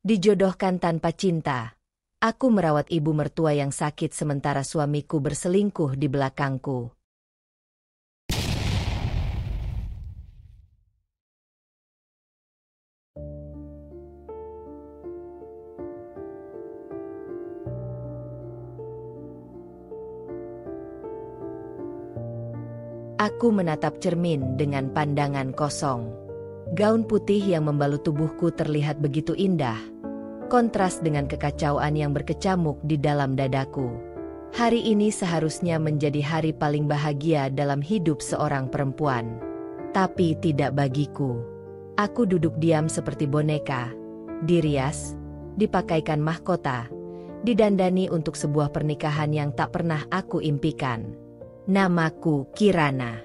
Dijodohkan tanpa cinta. Aku merawat ibu mertua yang sakit sementara suamiku berselingkuh di belakangku. Aku menatap cermin dengan pandangan kosong. Gaun putih yang membalut tubuhku terlihat begitu indah. Kontras dengan kekacauan yang berkecamuk di dalam dadaku. Hari ini seharusnya menjadi hari paling bahagia dalam hidup seorang perempuan. Tapi tidak bagiku. Aku duduk diam seperti boneka. Dirias, dipakaikan mahkota, didandani untuk sebuah pernikahan yang tak pernah aku impikan. Namaku Kirana.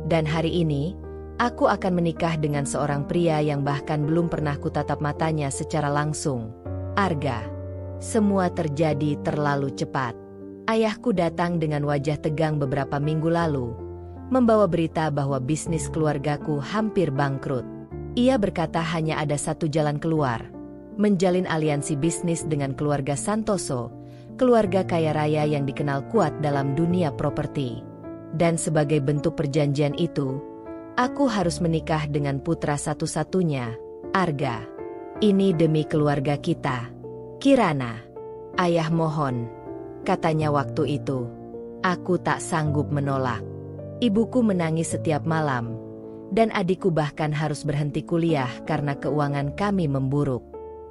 Dan hari ini, aku akan menikah dengan seorang pria yang bahkan belum pernah kutatap matanya secara langsung. Arga. Semua terjadi terlalu cepat. Ayahku datang dengan wajah tegang beberapa minggu lalu, membawa berita bahwa bisnis keluargaku hampir bangkrut. Ia berkata hanya ada satu jalan keluar, menjalin aliansi bisnis dengan keluarga Santoso, keluarga kaya raya yang dikenal kuat dalam dunia properti. Dan sebagai bentuk perjanjian itu, aku harus menikah dengan putra satu-satunya, Arga. Ini demi keluarga kita. Kirana. Ayah mohon, katanya waktu itu. Aku tak sanggup menolak. Ibuku menangis setiap malam, dan adikku bahkan harus berhenti kuliah karena keuangan kami memburuk.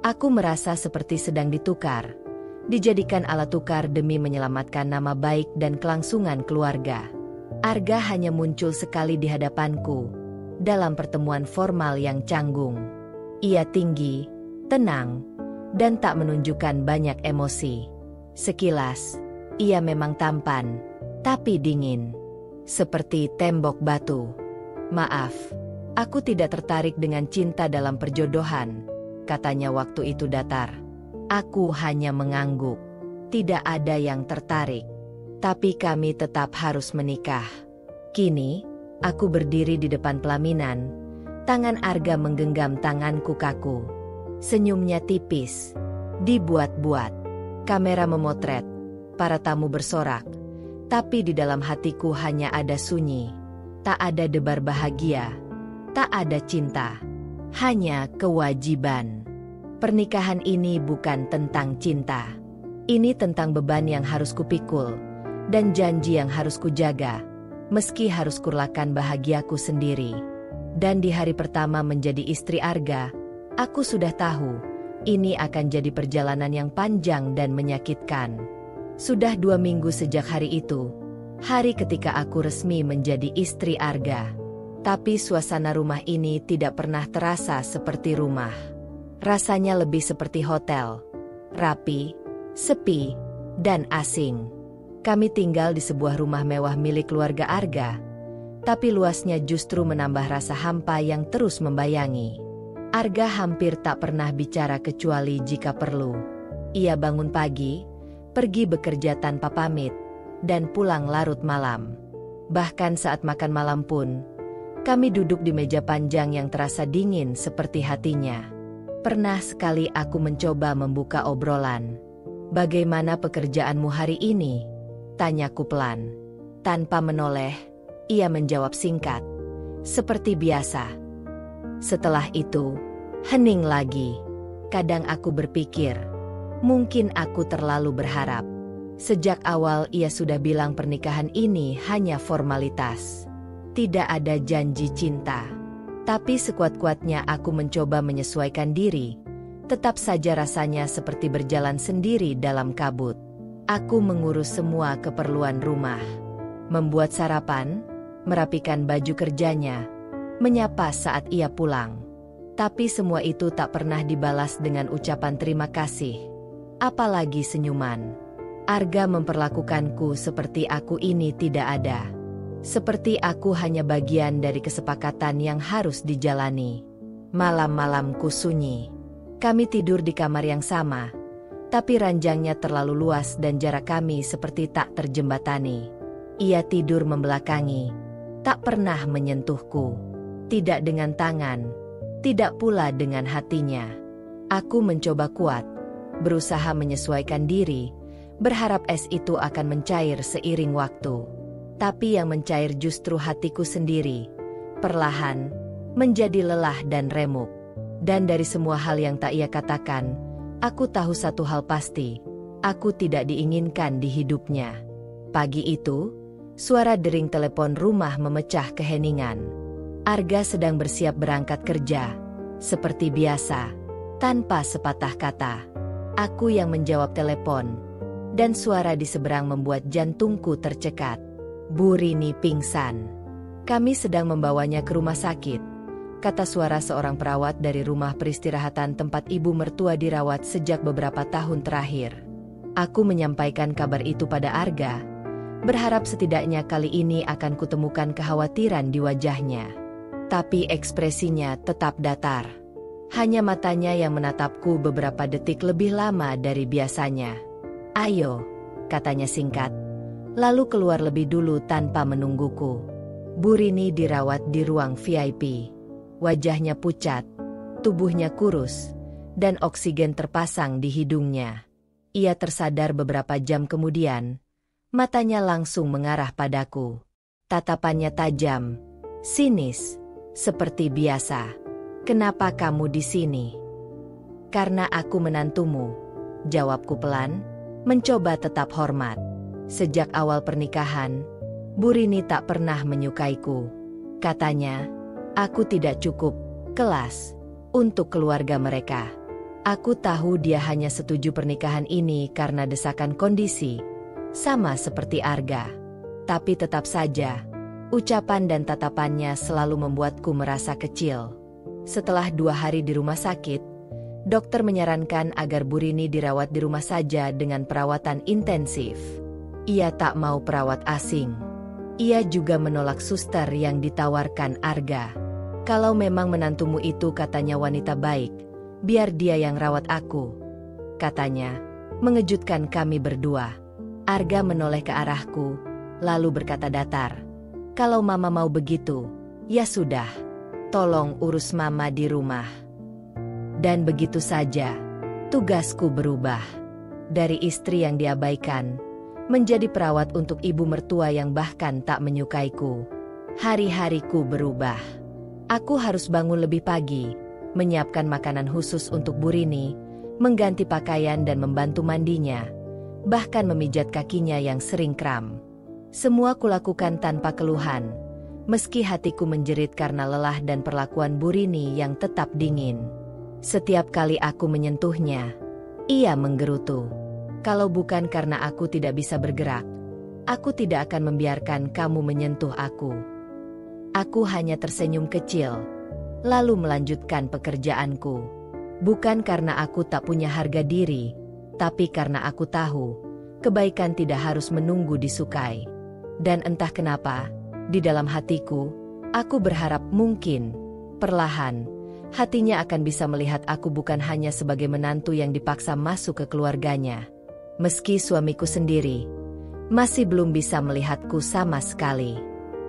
Aku merasa seperti sedang ditukar, dijadikan alat tukar demi menyelamatkan nama baik dan kelangsungan keluarga. Arga hanya muncul sekali di hadapanku, dalam pertemuan formal yang canggung. Ia tinggi, tenang, dan tak menunjukkan banyak emosi. Sekilas, ia memang tampan, tapi dingin. Seperti tembok batu. Maaf, aku tidak tertarik dengan cinta dalam perjodohan, katanya waktu itu datar. Aku hanya mengangguk. Tidak ada yang tertarik. Tapi kami tetap harus menikah. Kini, aku berdiri di depan pelaminan. Tangan Arga menggenggam tanganku kaku. Senyumnya tipis. Dibuat-buat. Kamera memotret. Para tamu bersorak. Tapi di dalam hatiku hanya ada sunyi. Tak ada debar bahagia. Tak ada cinta. Hanya kewajiban. Pernikahan ini bukan tentang cinta. Ini tentang beban yang harus kupikul. Dan janji yang harus kujaga. Meski harus kurlakan bahagiaku sendiri. Dan di hari pertama menjadi istri Arga, aku sudah tahu, ini akan jadi perjalanan yang panjang dan menyakitkan. Sudah 2 minggu sejak hari itu, hari ketika aku resmi menjadi istri Arga. Tapi suasana rumah ini tidak pernah terasa seperti rumah. Rasanya lebih seperti hotel. Rapi, sepi, dan asing. Kami tinggal di sebuah rumah mewah milik keluarga Arga. Tapi luasnya justru menambah rasa hampa yang terus membayangi. Arga hampir tak pernah bicara kecuali jika perlu. Ia bangun pagi, pergi bekerja tanpa pamit, dan pulang larut malam. Bahkan saat makan malam pun, kami duduk di meja panjang yang terasa dingin seperti hatinya. Pernah sekali aku mencoba membuka obrolan. "Bagaimana pekerjaanmu hari ini?" tanyaku pelan. Tanpa menoleh, ia menjawab singkat, "Seperti biasa." Setelah itu, hening lagi. Kadang aku berpikir, mungkin aku terlalu berharap. Sejak awal ia sudah bilang pernikahan ini hanya formalitas. Tidak ada janji cinta. Tapi sekuat-kuatnya aku mencoba menyesuaikan diri. Tetap saja rasanya seperti berjalan sendiri dalam kabut. Aku mengurus semua keperluan rumah. Membuat sarapan, merapikan baju kerjanya, menyapa saat ia pulang. Tapi semua itu tak pernah dibalas dengan ucapan terima kasih. Apalagi senyuman. Arga memperlakukanku seperti aku ini tidak ada. Seperti aku hanya bagian dari kesepakatan yang harus dijalani. Malam-malamku sunyi. Kami tidur di kamar yang sama, tapi ranjangnya terlalu luas dan jarak kami seperti tak terjembatani. Ia tidur membelakangi, tak pernah menyentuhku. Tidak dengan tangan, tidak pula dengan hatinya. Aku mencoba kuat, berusaha menyesuaikan diri, berharap es itu akan mencair seiring waktu. Tapi yang mencair justru hatiku sendiri. Perlahan, menjadi lelah dan remuk. Dan dari semua hal yang tak ia katakan, aku tahu satu hal pasti. Aku tidak diinginkan di hidupnya. Pagi itu, suara dering telepon rumah memecah keheningan. Arga sedang bersiap berangkat kerja. Seperti biasa, tanpa sepatah kata. Aku yang menjawab telepon. Dan suara di seberang membuat jantungku tercekat. Bu Rini pingsan. Kami sedang membawanya ke rumah sakit, kata suara seorang perawat dari rumah peristirahatan tempat ibu mertua dirawat sejak beberapa tahun terakhir. Aku menyampaikan kabar itu pada Arga, berharap setidaknya kali ini akan kutemukan kekhawatiran di wajahnya. Tapi ekspresinya tetap datar. Hanya matanya yang menatapku beberapa detik lebih lama dari biasanya. "Ayo," katanya singkat, lalu keluar lebih dulu tanpa menungguku. Bu Rini dirawat di ruang VIP. Wajahnya pucat, tubuhnya kurus, dan oksigen terpasang di hidungnya. Ia tersadar beberapa jam kemudian. Matanya langsung mengarah padaku. Tatapannya tajam, sinis, seperti biasa. "Kenapa kamu di sini?" "Karena aku menantumu," jawabku pelan, mencoba tetap hormat. Sejak awal pernikahan, Bu Rini tak pernah menyukaiku. Katanya, aku tidak cukup kelas untuk keluarga mereka. Aku tahu dia hanya setuju pernikahan ini karena desakan kondisi, sama seperti Arga. Tapi tetap saja, ucapan dan tatapannya selalu membuatku merasa kecil. Setelah 2 hari di rumah sakit, dokter menyarankan agar Bu Rini dirawat di rumah saja dengan perawatan intensif. Ia tak mau perawat asing. Ia juga menolak suster yang ditawarkan Arga. "Kalau memang menantumu itu katanya wanita baik, biar dia yang rawat aku," katanya, mengejutkan kami berdua. Arga menoleh ke arahku, lalu berkata datar, "Kalau mama mau begitu, ya sudah. Tolong urus mama di rumah." Dan begitu saja, tugasku berubah. Dari istri yang diabaikan, menjadi perawat untuk ibu mertua yang bahkan tak menyukaiku. Hari-hariku berubah. Aku harus bangun lebih pagi, menyiapkan makanan khusus untuk Bu Rini, mengganti pakaian dan membantu mandinya, bahkan memijat kakinya yang sering kram. Semua kulakukan tanpa keluhan, meski hatiku menjerit karena lelah dan perlakuan Bu Rini yang tetap dingin. Setiap kali aku menyentuhnya, ia menggerutu. "Kalau bukan karena aku tidak bisa bergerak, aku tidak akan membiarkan kamu menyentuh aku." Aku hanya tersenyum kecil, lalu melanjutkan pekerjaanku. Bukan karena aku tak punya harga diri, tapi karena aku tahu, kebaikan tidak harus menunggu disukai. Dan entah kenapa, di dalam hatiku, aku berharap mungkin, perlahan, hatinya akan bisa melihat aku bukan hanya sebagai menantu yang dipaksa masuk ke keluarganya. Meski suamiku sendiri masih belum bisa melihatku sama sekali.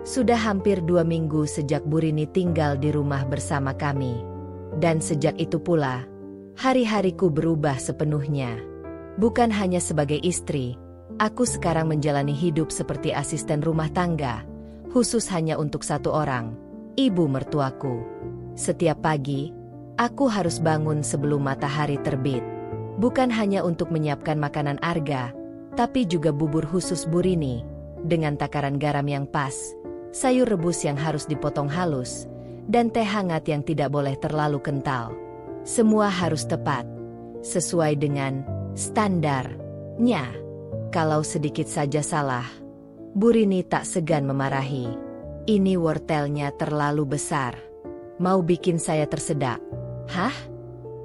Sudah hampir 2 minggu sejak Bu Rini tinggal di rumah bersama kami. Dan sejak itu pula, hari-hariku berubah sepenuhnya. Bukan hanya sebagai istri, aku sekarang menjalani hidup seperti asisten rumah tangga, khusus hanya untuk satu orang, ibu mertuaku. Setiap pagi, aku harus bangun sebelum matahari terbit. Bukan hanya untuk menyiapkan makanan Arga, tapi juga bubur khusus Bu Rini, dengan takaran garam yang pas, sayur rebus yang harus dipotong halus, dan teh hangat yang tidak boleh terlalu kental. Semua harus tepat, sesuai dengan standarnya. Kalau sedikit saja salah, Bu Rini tak segan memarahi. "Ini wortelnya terlalu besar. Mau bikin saya tersedak." "Hah?"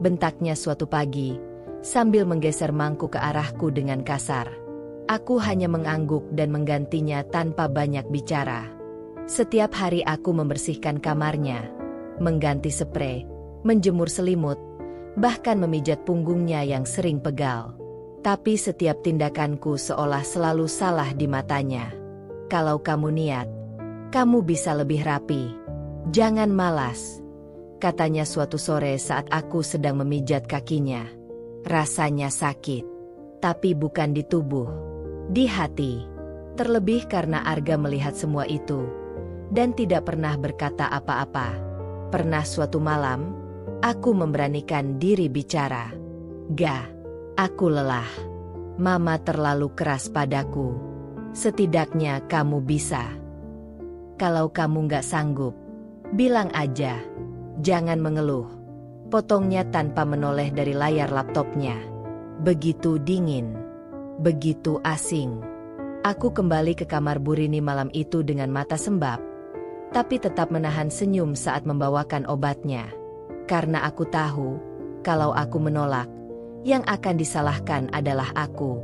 bentaknya suatu pagi, sambil menggeser mangkuk ke arahku dengan kasar. Aku hanya mengangguk dan menggantinya tanpa banyak bicara. Setiap hari aku membersihkan kamarnya, mengganti sprei, menjemur selimut, bahkan memijat punggungnya yang sering pegal. Tapi setiap tindakanku seolah selalu salah di matanya. "Kalau kamu niat, kamu bisa lebih rapi. Jangan malas." katanya suatu sore saat aku sedang memijat kakinya. Rasanya sakit, tapi bukan di tubuh, di hati. Terlebih karena Arga melihat semua itu dan tidak pernah berkata apa-apa. Pernah suatu malam, aku memberanikan diri bicara. "Ga, aku lelah. Mama terlalu keras padaku. Setidaknya kamu bisa. Kalau kamu nggak sanggup, bilang aja. Jangan mengeluh." Potongnya tanpa menoleh dari layar laptopnya. Begitu dingin, begitu asing. Aku kembali ke kamar Bu Rini malam itu dengan mata sembab, tapi tetap menahan senyum saat membawakan obatnya. Karena aku tahu, kalau aku menolak, yang akan disalahkan adalah aku.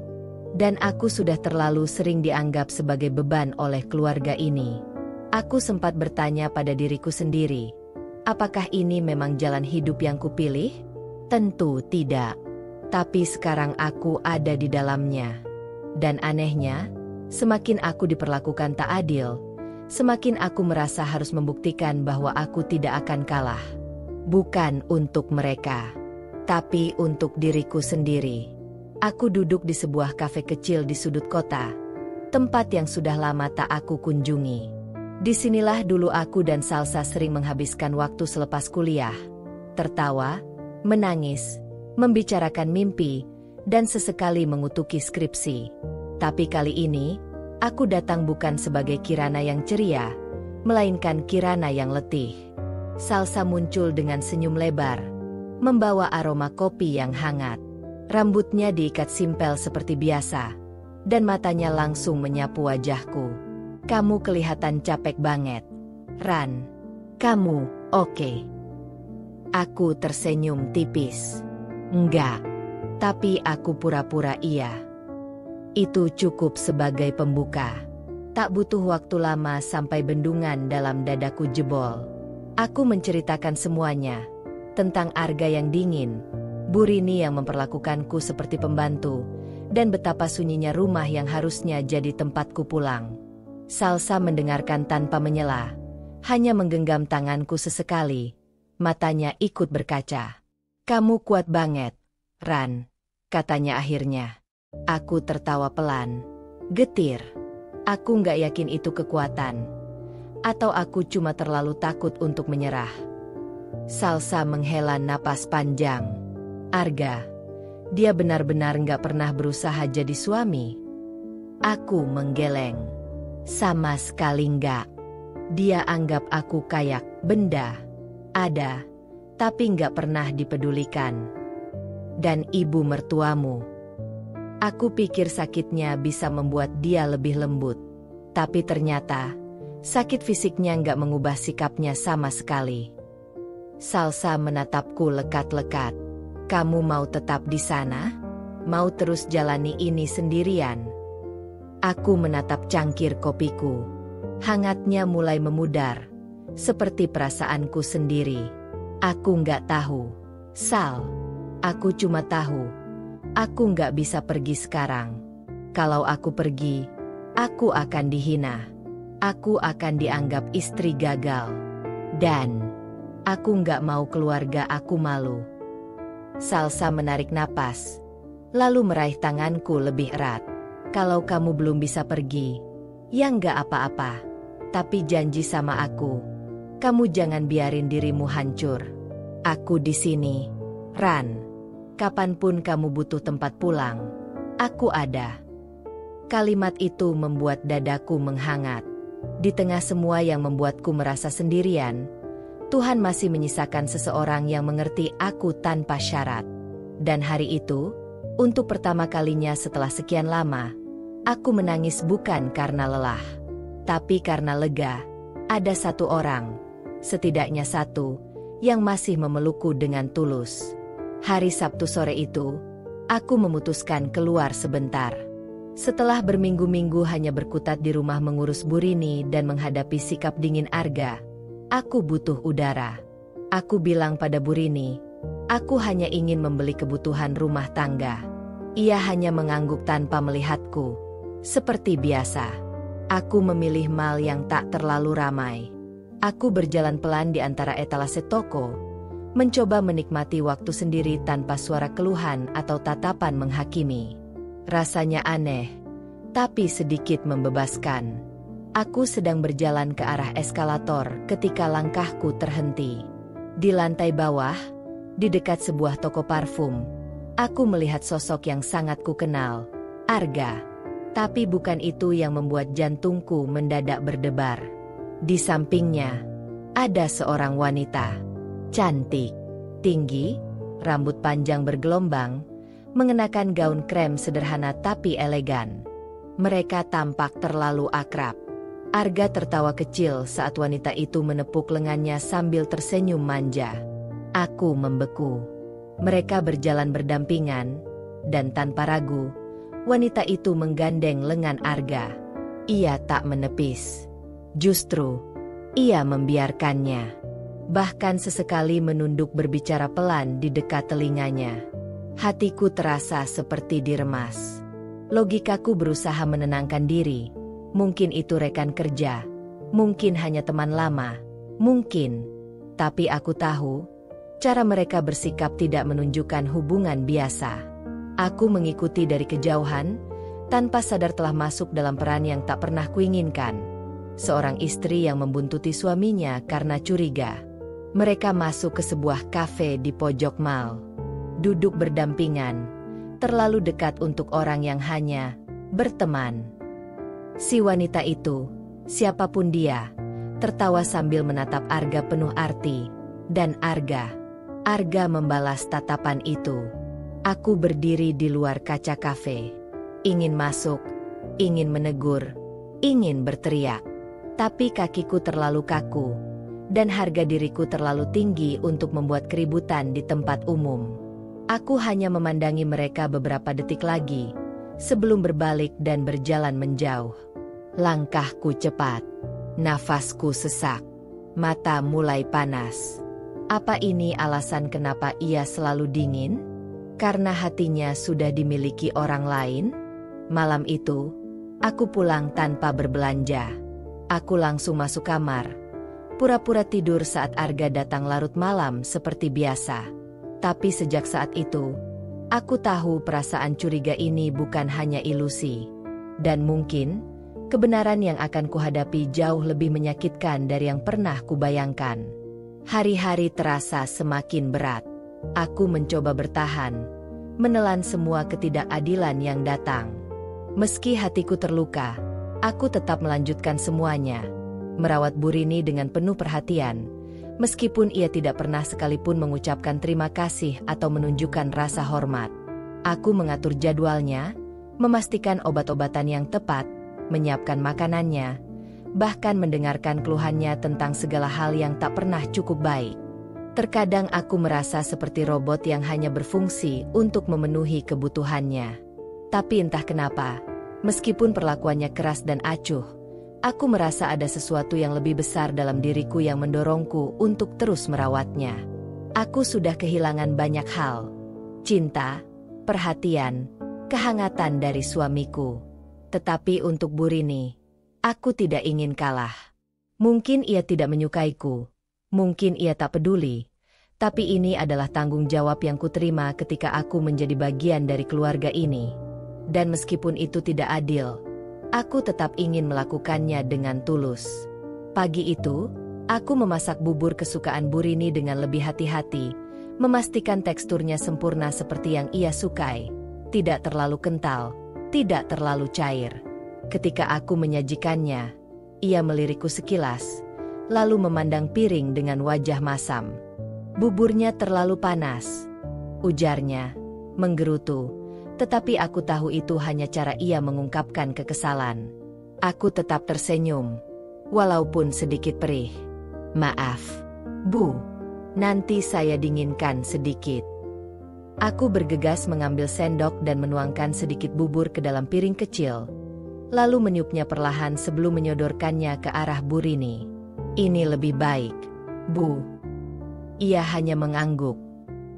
Dan aku sudah terlalu sering dianggap sebagai beban oleh keluarga ini. Aku sempat bertanya pada diriku sendiri, apakah ini memang jalan hidup yang kupilih? Tentu tidak. Tapi sekarang aku ada di dalamnya. Dan anehnya, semakin aku diperlakukan tak adil, semakin aku merasa harus membuktikan bahwa aku tidak akan kalah. Bukan untuk mereka, tapi untuk diriku sendiri. Aku duduk di sebuah kafe kecil di sudut kota, tempat yang sudah lama tak aku kunjungi. Disinilah dulu aku dan Salsa sering menghabiskan waktu selepas kuliah. Tertawa, menangis, membicarakan mimpi, dan sesekali mengutuki skripsi. Tapi kali ini, aku datang bukan sebagai Kirana yang ceria, melainkan Kirana yang letih. Salsa muncul dengan senyum lebar, membawa aroma kopi yang hangat. Rambutnya diikat simpel seperti biasa, dan matanya langsung menyapu wajahku. "Kamu kelihatan capek banget, Ran. Kamu oke?" Aku tersenyum tipis. "Enggak, tapi aku pura-pura iya." Itu cukup sebagai pembuka. Tak butuh waktu lama sampai bendungan dalam dadaku jebol. Aku menceritakan semuanya. Tentang Arga yang dingin, Bu Rini yang memperlakukanku seperti pembantu, dan betapa sunyinya rumah yang harusnya jadi tempatku pulang. Salsa mendengarkan tanpa menyela, hanya menggenggam tanganku sesekali. Matanya ikut berkaca. "Kamu kuat banget, Ran," katanya akhirnya. Aku tertawa pelan. Getir. Aku nggak yakin itu kekuatan. Atau aku cuma terlalu takut untuk menyerah. Salsa menghela napas panjang. "Arga, dia benar-benar nggak pernah berusaha jadi suami?" Aku menggeleng. "Sama sekali nggak. Dia anggap aku kayak benda. Ada, tapi nggak pernah dipedulikan. Dan ibu mertuamu. Aku pikir sakitnya bisa membuat dia lebih lembut. Tapi ternyata, sakit fisiknya nggak mengubah sikapnya sama sekali." Salsa menatapku lekat-lekat. "Kamu mau tetap di sana? Mau terus jalani ini sendirian?" Aku menatap cangkir kopiku. Hangatnya mulai memudar, seperti perasaanku sendiri. "Aku nggak tahu, Sal. Aku cuma tahu, aku nggak bisa pergi sekarang. Kalau aku pergi, aku akan dihina. Aku akan dianggap istri gagal. Dan aku nggak mau keluarga aku malu." Salsa menarik napas, lalu meraih tanganku lebih erat. "Kalau kamu belum bisa pergi, ya nggak apa-apa. Tapi janji sama aku, kamu jangan biarin dirimu hancur. Aku di sini, Ran. Kapanpun kamu butuh tempat pulang, aku ada." Kalimat itu membuat dadaku menghangat. Di tengah semua yang membuatku merasa sendirian, Tuhan masih menyisakan seseorang yang mengerti aku tanpa syarat. Dan hari itu, untuk pertama kalinya setelah sekian lama, aku menangis bukan karena lelah, tapi karena lega. Ada satu orang, setidaknya satu, yang masih memelukku dengan tulus. Hari Sabtu sore itu, aku memutuskan keluar sebentar. Setelah berminggu-minggu hanya berkutat di rumah mengurus Bu Rini dan menghadapi sikap dingin Arga, aku butuh udara. Aku bilang pada Bu Rini, aku hanya ingin membeli kebutuhan rumah tangga. Ia hanya mengangguk tanpa melihatku. Seperti biasa, aku memilih mal yang tak terlalu ramai. Aku berjalan pelan di antara etalase toko, mencoba menikmati waktu sendiri tanpa suara keluhan atau tatapan menghakimi. Rasanya aneh, tapi sedikit membebaskan. Aku sedang berjalan ke arah eskalator ketika langkahku terhenti. Di lantai bawah, di dekat sebuah toko parfum, aku melihat sosok yang sangat kukenal, Arga. Tapi bukan itu yang membuat jantungku mendadak berdebar. Di sampingnya, ada seorang wanita. Cantik, tinggi, rambut panjang bergelombang, mengenakan gaun krem sederhana tapi elegan. Mereka tampak terlalu akrab. Arga tertawa kecil saat wanita itu menepuk lengannya sambil tersenyum manja. Aku membeku. Mereka berjalan berdampingan, dan tanpa ragu, wanita itu menggandeng lengan Arga. Ia tak menepis. Justru, ia membiarkannya. Bahkan sesekali menunduk berbicara pelan di dekat telinganya. Hatiku terasa seperti diremas. Logikaku berusaha menenangkan diri. Mungkin itu rekan kerja. Mungkin hanya teman lama. Mungkin. Tapi aku tahu, cara mereka bersikap tidak menunjukkan hubungan biasa. Aku mengikuti dari kejauhan, tanpa sadar telah masuk dalam peran yang tak pernah kuinginkan. Seorang istri yang membuntuti suaminya karena curiga. Mereka masuk ke sebuah kafe di pojok mal. Duduk berdampingan, terlalu dekat untuk orang yang hanya berteman. Si wanita itu, siapapun dia, tertawa sambil menatap Arga penuh arti. Dan Arga membalas tatapan itu. Aku berdiri di luar kaca kafe. Ingin masuk, ingin menegur, ingin berteriak. Tapi kakiku terlalu kaku, dan harga diriku terlalu tinggi untuk membuat keributan di tempat umum. Aku hanya memandangi mereka beberapa detik lagi, sebelum berbalik dan berjalan menjauh. Langkahku cepat, nafasku sesak, mata mulai panas. Apa ini alasan kenapa ia selalu dingin? Karena hatinya sudah dimiliki orang lain? Malam itu, aku pulang tanpa berbelanja. Aku langsung masuk kamar, pura-pura tidur saat Arga datang larut malam seperti biasa. Tapi sejak saat itu, aku tahu perasaan curiga ini bukan hanya ilusi. Dan mungkin, kebenaran yang akan kuhadapi jauh lebih menyakitkan dari yang pernah kubayangkan. Hari-hari terasa semakin berat. Aku mencoba bertahan, menelan semua ketidakadilan yang datang. Meski hatiku terluka, aku tetap melanjutkan semuanya, merawat Burini dengan penuh perhatian, meskipun ia tidak pernah sekalipun mengucapkan terima kasih atau menunjukkan rasa hormat. Aku mengatur jadwalnya, memastikan obat-obatan yang tepat, menyiapkan makanannya, bahkan mendengarkan keluhannya tentang segala hal yang tak pernah cukup baik. Terkadang aku merasa seperti robot yang hanya berfungsi untuk memenuhi kebutuhannya. Tapi entah kenapa, meskipun perlakuannya keras dan acuh, aku merasa ada sesuatu yang lebih besar dalam diriku yang mendorongku untuk terus merawatnya. Aku sudah kehilangan banyak hal. Cinta, perhatian, kehangatan dari suamiku. Tetapi untuk Burini, aku tidak ingin kalah. Mungkin ia tidak menyukaiku. Mungkin ia tak peduli. Tapi ini adalah tanggung jawab yang kuterima ketika aku menjadi bagian dari keluarga ini. Dan meskipun itu tidak adil, aku tetap ingin melakukannya dengan tulus. Pagi itu, aku memasak bubur kesukaan Burini dengan lebih hati-hati, memastikan teksturnya sempurna seperti yang ia sukai. Tidak terlalu kental, tidak terlalu cair. Ketika aku menyajikannya, ia melirikku sekilas, lalu memandang piring dengan wajah masam. Buburnya terlalu panas, ujarnya, menggerutu. Tetapi aku tahu itu hanya cara ia mengungkapkan kekesalan. Aku tetap tersenyum, walaupun sedikit perih. Maaf, Bu. Nanti saya dinginkan sedikit. Aku bergegas mengambil sendok dan menuangkan sedikit bubur ke dalam piring kecil, lalu meniupnya perlahan sebelum menyodorkannya ke arah Burini. Ini lebih baik, Bu. Ia hanya mengangguk,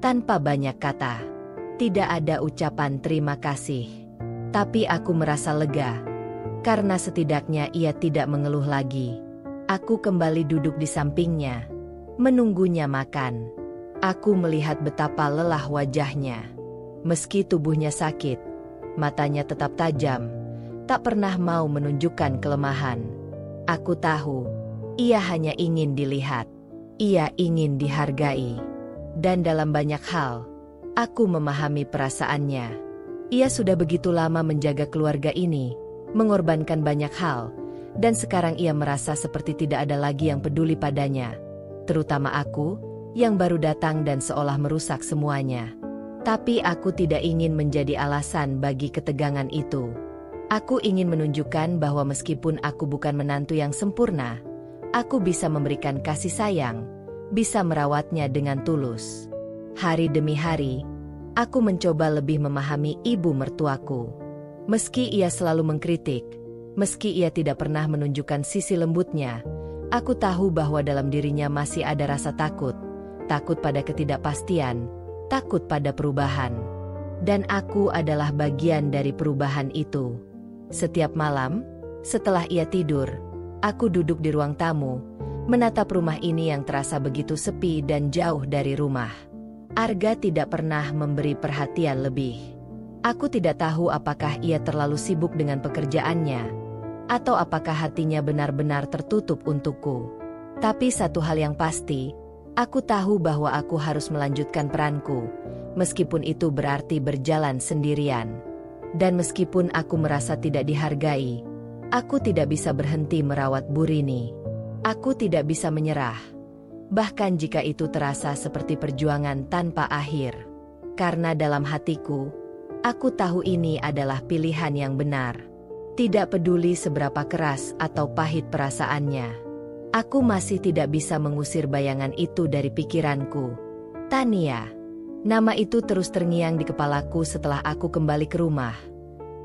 tanpa banyak kata. Tidak ada ucapan terima kasih. Tapi aku merasa lega, karena setidaknya ia tidak mengeluh lagi. Aku kembali duduk di sampingnya, menunggunya makan. Aku melihat betapa lelah wajahnya. Meski tubuhnya sakit, matanya tetap tajam, tak pernah mau menunjukkan kelemahan. Aku tahu, ia hanya ingin dilihat. Ia ingin dihargai. Dan dalam banyak hal, aku memahami perasaannya. Ia sudah begitu lama menjaga keluarga ini, mengorbankan banyak hal, dan sekarang ia merasa seperti tidak ada lagi yang peduli padanya. Terutama aku, yang baru datang dan seolah merusak semuanya. Tapi aku tidak ingin menjadi alasan bagi ketegangan itu. Aku ingin menunjukkan bahwa meskipun aku bukan menantu yang sempurna, aku bisa memberikan kasih sayang, bisa merawatnya dengan tulus. Hari demi hari, aku mencoba lebih memahami ibu mertuaku. Meski ia selalu mengkritik, meski ia tidak pernah menunjukkan sisi lembutnya, aku tahu bahwa dalam dirinya masih ada rasa takut. Takut pada ketidakpastian, takut pada perubahan. Dan aku adalah bagian dari perubahan itu. Setiap malam, setelah ia tidur, aku duduk di ruang tamu, menatap rumah ini yang terasa begitu sepi dan jauh dari rumah. Arga tidak pernah memberi perhatian lebih. Aku tidak tahu apakah ia terlalu sibuk dengan pekerjaannya, atau apakah hatinya benar-benar tertutup untukku. Tapi satu hal yang pasti, aku tahu bahwa aku harus melanjutkan peranku, meskipun itu berarti berjalan sendirian. Dan meskipun aku merasa tidak dihargai, aku tidak bisa berhenti merawat Burini. Aku tidak bisa menyerah, bahkan jika itu terasa seperti perjuangan tanpa akhir. Karena dalam hatiku, aku tahu ini adalah pilihan yang benar. Tidak peduli seberapa keras atau pahit perasaannya, aku masih tidak bisa mengusir bayangan itu dari pikiranku. Tania. Nama itu terus terngiang di kepalaku setelah aku kembali ke rumah.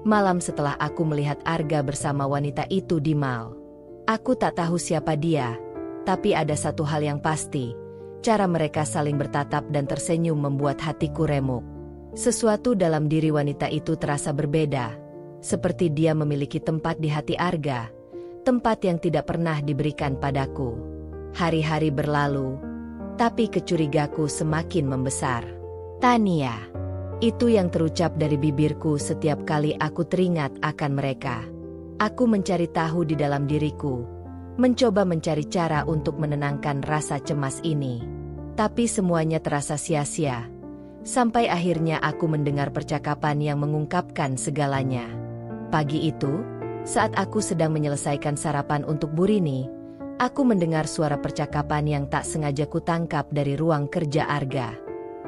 Malam setelah aku melihat Arga bersama wanita itu di mal. Aku tak tahu siapa dia, tapi ada satu hal yang pasti. Cara mereka saling bertatap dan tersenyum membuat hatiku remuk. Sesuatu dalam diri wanita itu terasa berbeda. Seperti dia memiliki tempat di hati Arga. Tempat yang tidak pernah diberikan padaku. Hari-hari berlalu, tapi kecurigaku semakin membesar. Tania. Itu yang terucap dari bibirku setiap kali aku teringat akan mereka. Aku mencari tahu di dalam diriku, mencoba mencari cara untuk menenangkan rasa cemas ini. Tapi semuanya terasa sia-sia. Sampai akhirnya aku mendengar percakapan yang mengungkapkan segalanya. Pagi itu, saat aku sedang menyelesaikan sarapan untuk Burini, aku mendengar suara percakapan yang tak sengaja kutangkap dari ruang kerja Arga.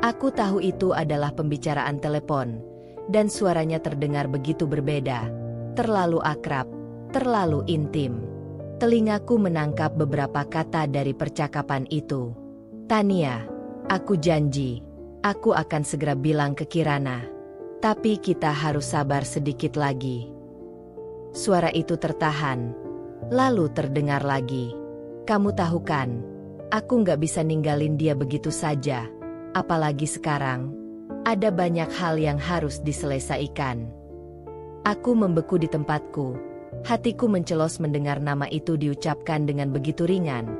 Aku tahu itu adalah pembicaraan telepon, dan suaranya terdengar begitu berbeda. Terlalu akrab, terlalu intim. Telingaku menangkap beberapa kata dari percakapan itu. Tania, aku janji, aku akan segera bilang ke Kirana. Tapi kita harus sabar sedikit lagi. Suara itu tertahan, lalu terdengar lagi. Kamu tahu kan, aku nggak bisa ninggalin dia begitu saja. Apalagi sekarang, ada banyak hal yang harus diselesaikan. Aku membeku di tempatku. Hatiku mencelos mendengar nama itu diucapkan dengan begitu ringan.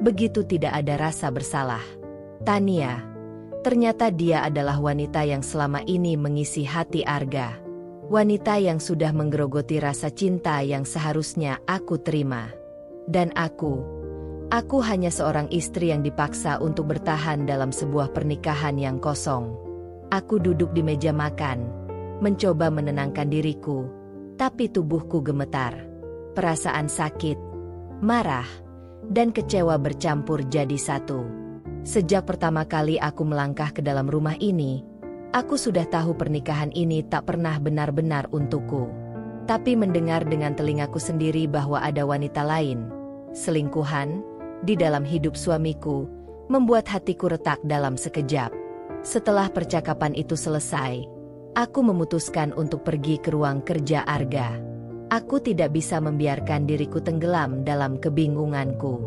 Begitu tidak ada rasa bersalah. Tania. Ternyata dia adalah wanita yang selama ini mengisi hati Arga. Wanita yang sudah menggerogoti rasa cinta yang seharusnya aku terima. Dan aku hanya seorang istri yang dipaksa untuk bertahan dalam sebuah pernikahan yang kosong. Aku duduk di meja makan, mencoba menenangkan diriku, tapi tubuhku gemetar. Perasaan sakit, marah, dan kecewa bercampur jadi satu. Sejak pertama kali aku melangkah ke dalam rumah ini, aku sudah tahu pernikahan ini tak pernah benar-benar untukku. Tapi mendengar dengan telingaku sendiri bahwa ada wanita lain, selingkuhan, di dalam hidup suamiku, membuat hatiku retak dalam sekejap. Setelah percakapan itu selesai, aku memutuskan untuk pergi ke ruang kerja Arga. Aku tidak bisa membiarkan diriku tenggelam dalam kebingunganku.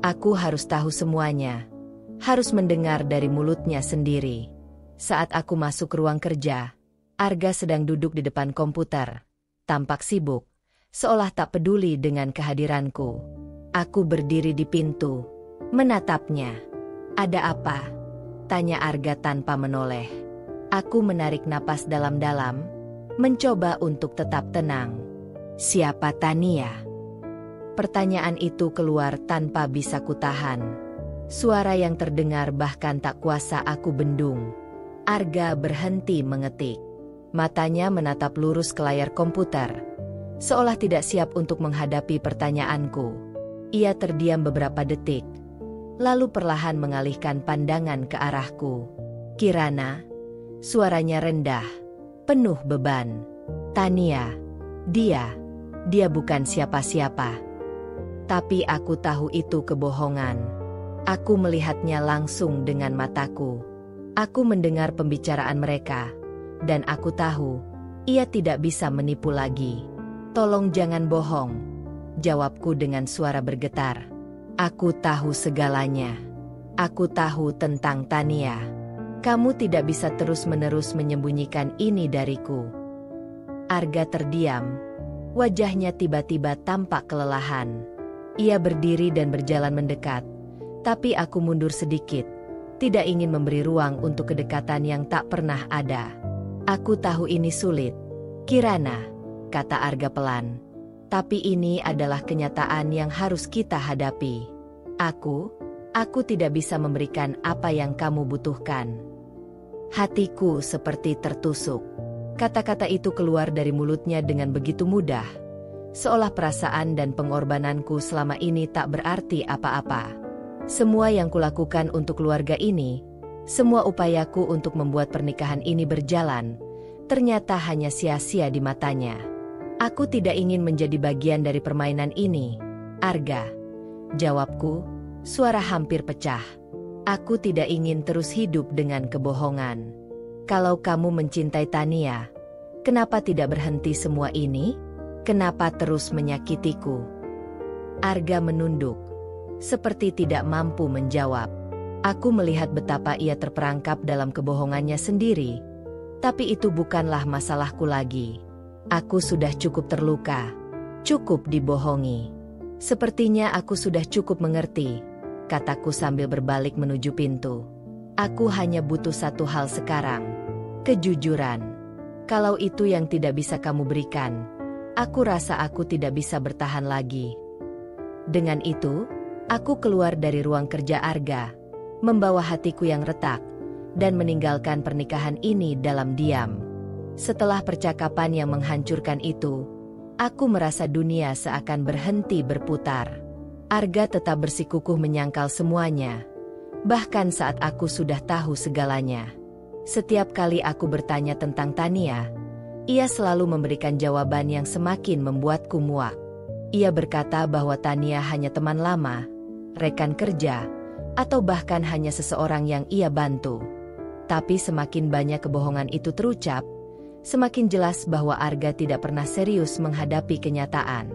Aku harus tahu semuanya. Harus mendengar dari mulutnya sendiri. Saat aku masuk ke ruang kerja, Arga sedang duduk di depan komputer. Tampak sibuk, seolah tak peduli dengan kehadiranku. Aku berdiri di pintu, menatapnya. Ada apa? Tanya Arga tanpa menoleh. Aku menarik napas dalam-dalam, mencoba untuk tetap tenang. Siapa Tania? Pertanyaan itu keluar tanpa bisa kutahan. Suara yang terdengar bahkan tak kuasa aku bendung. Arga berhenti mengetik. Matanya menatap lurus ke layar komputer, seolah tidak siap untuk menghadapi pertanyaanku. Ia terdiam beberapa detik, lalu perlahan mengalihkan pandangan ke arahku. Kirana, suaranya rendah, penuh beban. Tania, dia bukan siapa-siapa. Tapi aku tahu itu kebohongan. Aku melihatnya langsung dengan mataku. Aku mendengar pembicaraan mereka, dan aku tahu, ia tidak bisa menipu lagi. Tolong jangan bohong, jawabku dengan suara bergetar. Aku tahu segalanya. Aku tahu tentang Tania. Kamu tidak bisa terus-menerus menyembunyikan ini dariku. Arga terdiam. Wajahnya tiba-tiba tampak kelelahan. Ia berdiri dan berjalan mendekat, tapi aku mundur sedikit. Tidak ingin memberi ruang untuk kedekatan yang tak pernah ada. Aku tahu ini sulit, Kirana, kata Arga pelan. Tapi ini adalah kenyataan yang harus kita hadapi. Aku tidak bisa memberikan apa yang kamu butuhkan. Hatiku seperti tertusuk. Kata-kata itu keluar dari mulutnya dengan begitu mudah, seolah perasaan dan pengorbananku selama ini tak berarti apa-apa. Semua yang kulakukan untuk keluarga ini, semua upayaku untuk membuat pernikahan ini berjalan, ternyata hanya sia-sia di matanya. Aku tidak ingin menjadi bagian dari permainan ini, Arga. Jawabku, suara hampir pecah. Aku tidak ingin terus hidup dengan kebohongan. Kalau kamu mencintai Tania, kenapa tidak berhenti semua ini? Kenapa terus menyakitiku? Arga menunduk, seperti tidak mampu menjawab. Aku melihat betapa ia terperangkap dalam kebohongannya sendiri, tapi itu bukanlah masalahku lagi. Aku sudah cukup terluka, cukup dibohongi. Sepertinya aku sudah cukup mengerti, kataku sambil berbalik menuju pintu. Aku hanya butuh satu hal sekarang, kejujuran. Kalau itu yang tidak bisa kamu berikan, aku rasa aku tidak bisa bertahan lagi. Dengan itu, aku keluar dari ruang kerja Arga, membawa hatiku yang retak, dan meninggalkan pernikahan ini dalam diam. Setelah percakapan yang menghancurkan itu, aku merasa dunia seakan berhenti berputar. Arga tetap bersikukuh menyangkal semuanya, bahkan saat aku sudah tahu segalanya. Setiap kali aku bertanya tentang Tania, ia selalu memberikan jawaban yang semakin membuatku muak. Ia berkata bahwa Tania hanya teman lama, rekan kerja, atau bahkan hanya seseorang yang ia bantu. Tapi semakin banyak kebohongan itu terucap, semakin jelas bahwa Arga tidak pernah serius menghadapi kenyataan.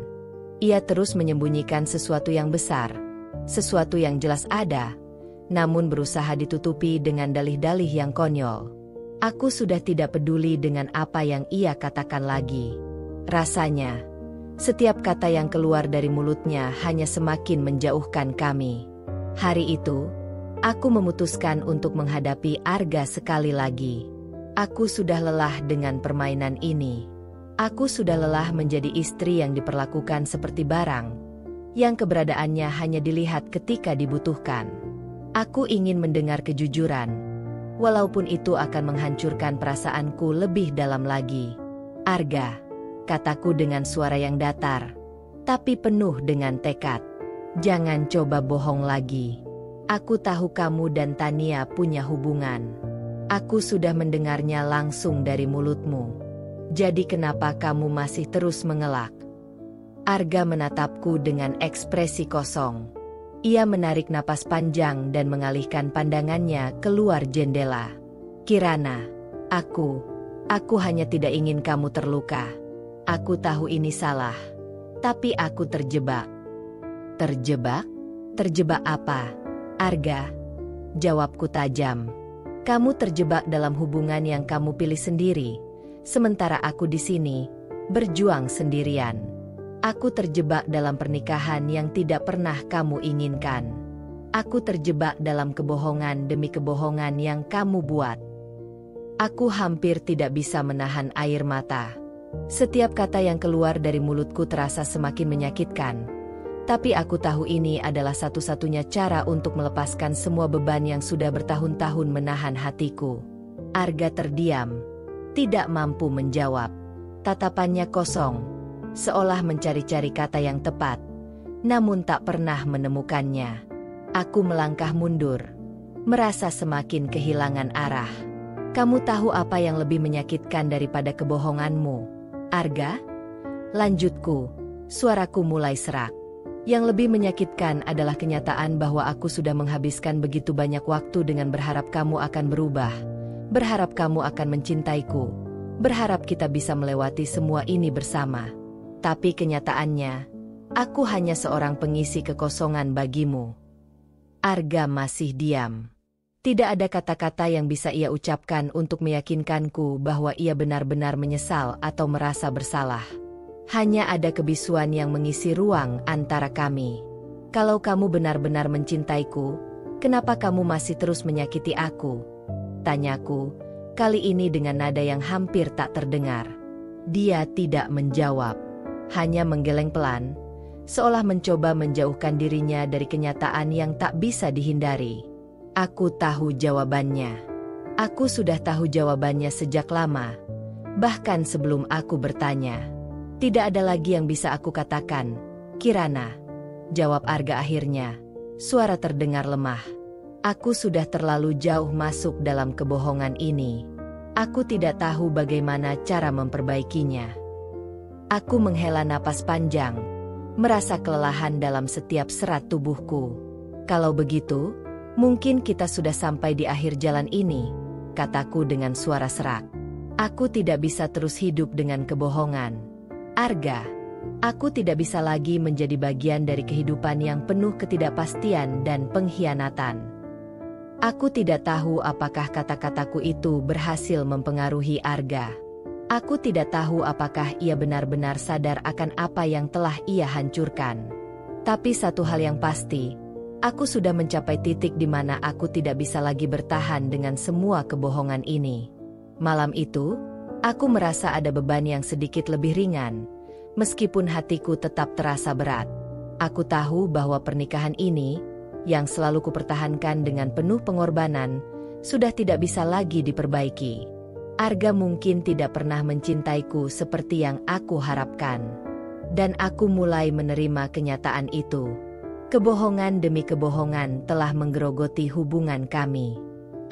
Ia terus menyembunyikan sesuatu yang besar, sesuatu yang jelas ada, namun berusaha ditutupi dengan dalih-dalih yang konyol. Aku sudah tidak peduli dengan apa yang ia katakan lagi. Rasanya, setiap kata yang keluar dari mulutnya hanya semakin menjauhkan kami. Hari itu, aku memutuskan untuk menghadapi Arga sekali lagi. Aku sudah lelah dengan permainan ini. Aku sudah lelah menjadi istri yang diperlakukan seperti barang, yang keberadaannya hanya dilihat ketika dibutuhkan. Aku ingin mendengar kejujuran, walaupun itu akan menghancurkan perasaanku lebih dalam lagi. Arga, kataku dengan suara yang datar, tapi penuh dengan tekad. Jangan coba bohong lagi. Aku tahu kamu dan Tania punya hubungan. Aku sudah mendengarnya langsung dari mulutmu. Jadi kenapa kamu masih terus mengelak? Arga menatapku dengan ekspresi kosong. Ia menarik napas panjang dan mengalihkan pandangannya keluar jendela. Kirana, aku hanya tidak ingin kamu terluka. Aku tahu ini salah, tapi aku terjebak. Terjebak? Terjebak apa? Arga, jawabku tajam. Kamu terjebak dalam hubungan yang kamu pilih sendiri, sementara aku di sini, berjuang sendirian. Aku terjebak dalam pernikahan yang tidak pernah kamu inginkan. Aku terjebak dalam kebohongan demi kebohongan yang kamu buat. Aku hampir tidak bisa menahan air mata. Setiap kata yang keluar dari mulutku terasa semakin menyakitkan. Tapi aku tahu ini adalah satu-satunya cara untuk melepaskan semua beban yang sudah bertahun-tahun menahan hatiku. Arga terdiam, tidak mampu menjawab. Tatapannya kosong, seolah mencari-cari kata yang tepat, namun tak pernah menemukannya. Aku melangkah mundur, merasa semakin kehilangan arah. Kamu tahu apa yang lebih menyakitkan daripada kebohonganmu, Arga? Lanjutku, suaraku mulai serak. Yang lebih menyakitkan adalah kenyataan bahwa aku sudah menghabiskan begitu banyak waktu dengan berharap kamu akan berubah, berharap kamu akan mencintaiku, berharap kita bisa melewati semua ini bersama. Tapi kenyataannya, aku hanya seorang pengisi kekosongan bagimu. Arga masih diam. Tidak ada kata-kata yang bisa ia ucapkan untuk meyakinkanku bahwa ia benar-benar menyesal atau merasa bersalah. Hanya ada kebisuan yang mengisi ruang antara kami. Kalau kamu benar-benar mencintaiku, kenapa kamu masih terus menyakiti aku? Tanyaku, kali ini dengan nada yang hampir tak terdengar. Dia tidak menjawab, hanya menggeleng pelan, seolah mencoba menjauhkan dirinya dari kenyataan yang tak bisa dihindari. Aku tahu jawabannya. Aku sudah tahu jawabannya sejak lama, bahkan sebelum aku bertanya. Tidak ada lagi yang bisa aku katakan, Kirana. Jawab Arga akhirnya. Suara terdengar lemah. Aku sudah terlalu jauh masuk dalam kebohongan ini. Aku tidak tahu bagaimana cara memperbaikinya. Aku menghela napas panjang, merasa kelelahan dalam setiap serat tubuhku. Kalau begitu, mungkin kita sudah sampai di akhir jalan ini, kataku dengan suara serak. Aku tidak bisa terus hidup dengan kebohongan. Arga, aku tidak bisa lagi menjadi bagian dari kehidupan yang penuh ketidakpastian dan pengkhianatan. Aku tidak tahu apakah kata-kataku itu berhasil mempengaruhi Arga. Aku tidak tahu apakah ia benar-benar sadar akan apa yang telah ia hancurkan. Tapi satu hal yang pasti, aku sudah mencapai titik di mana aku tidak bisa lagi bertahan dengan semua kebohongan ini. Malam itu, aku merasa ada beban yang sedikit lebih ringan, meskipun hatiku tetap terasa berat. Aku tahu bahwa pernikahan ini, yang selalu kupertahankan dengan penuh pengorbanan, sudah tidak bisa lagi diperbaiki. Arga mungkin tidak pernah mencintaiku seperti yang aku harapkan. Dan aku mulai menerima kenyataan itu. Kebohongan demi kebohongan telah menggerogoti hubungan kami.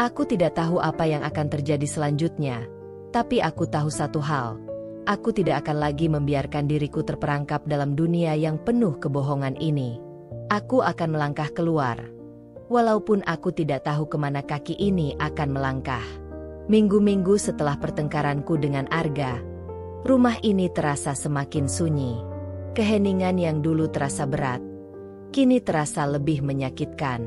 Aku tidak tahu apa yang akan terjadi selanjutnya. Tapi aku tahu satu hal, aku tidak akan lagi membiarkan diriku terperangkap dalam dunia yang penuh kebohongan ini. Aku akan melangkah keluar, walaupun aku tidak tahu kemana kaki ini akan melangkah. Minggu-minggu setelah pertengkaranku dengan Arga, rumah ini terasa semakin sunyi. Keheningan yang dulu terasa berat, kini terasa lebih menyakitkan.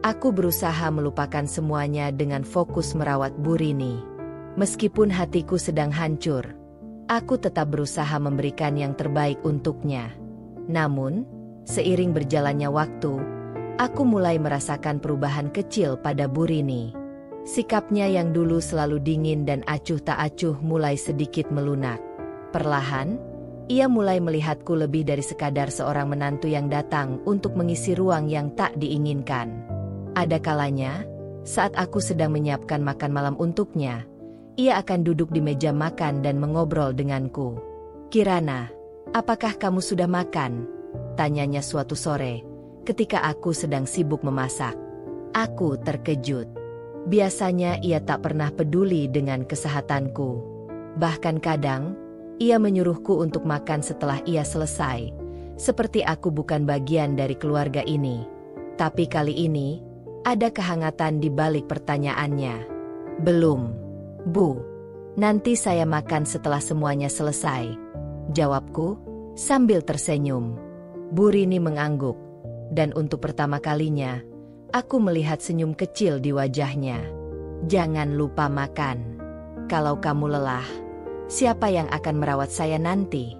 Aku berusaha melupakan semuanya dengan fokus merawat Burini. Meskipun hatiku sedang hancur, aku tetap berusaha memberikan yang terbaik untuknya. Namun, seiring berjalannya waktu, aku mulai merasakan perubahan kecil pada Burini. Sikapnya yang dulu selalu dingin dan acuh tak acuh mulai sedikit melunak. Perlahan, ia mulai melihatku lebih dari sekadar seorang menantu yang datang untuk mengisi ruang yang tak diinginkan. Ada kalanya, saat aku sedang menyiapkan makan malam untuknya, ia akan duduk di meja makan dan mengobrol denganku. Kirana, apakah kamu sudah makan? Tanyanya suatu sore, ketika aku sedang sibuk memasak. Aku terkejut. Biasanya ia tak pernah peduli dengan kesehatanku. Bahkan kadang, ia menyuruhku untuk makan setelah ia selesai, seperti aku bukan bagian dari keluarga ini. Tapi kali ini, ada kehangatan di balik pertanyaannya. Belum, Bu. Nanti saya makan setelah semuanya selesai, jawabku, sambil tersenyum. Burini mengangguk, dan untuk pertama kalinya, aku melihat senyum kecil di wajahnya. Jangan lupa makan. Kalau kamu lelah, siapa yang akan merawat saya nanti?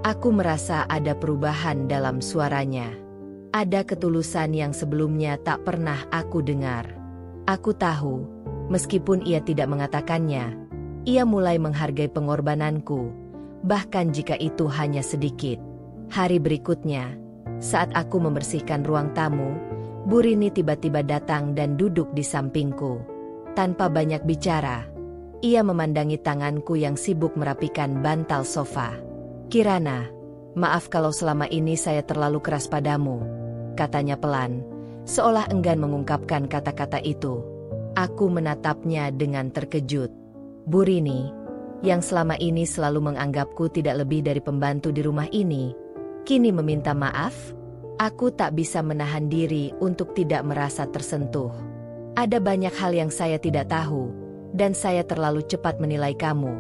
Aku merasa ada perubahan dalam suaranya. Ada ketulusan yang sebelumnya tak pernah aku dengar. Aku tahu, meskipun ia tidak mengatakannya, ia mulai menghargai pengorbananku, bahkan jika itu hanya sedikit. Hari berikutnya, saat aku membersihkan ruang tamu, Bu Rini tiba-tiba datang dan duduk di sampingku. Tanpa banyak bicara, ia memandangi tanganku yang sibuk merapikan bantal sofa. "Kirana, maaf kalau selama ini saya terlalu keras padamu," katanya pelan, seolah enggan mengungkapkan kata-kata itu. Aku menatapnya dengan terkejut. Bu Rini, yang selama ini selalu menganggapku tidak lebih dari pembantu di rumah ini, kini meminta maaf? Aku tak bisa menahan diri untuk tidak merasa tersentuh. Ada banyak hal yang saya tidak tahu, dan saya terlalu cepat menilai kamu.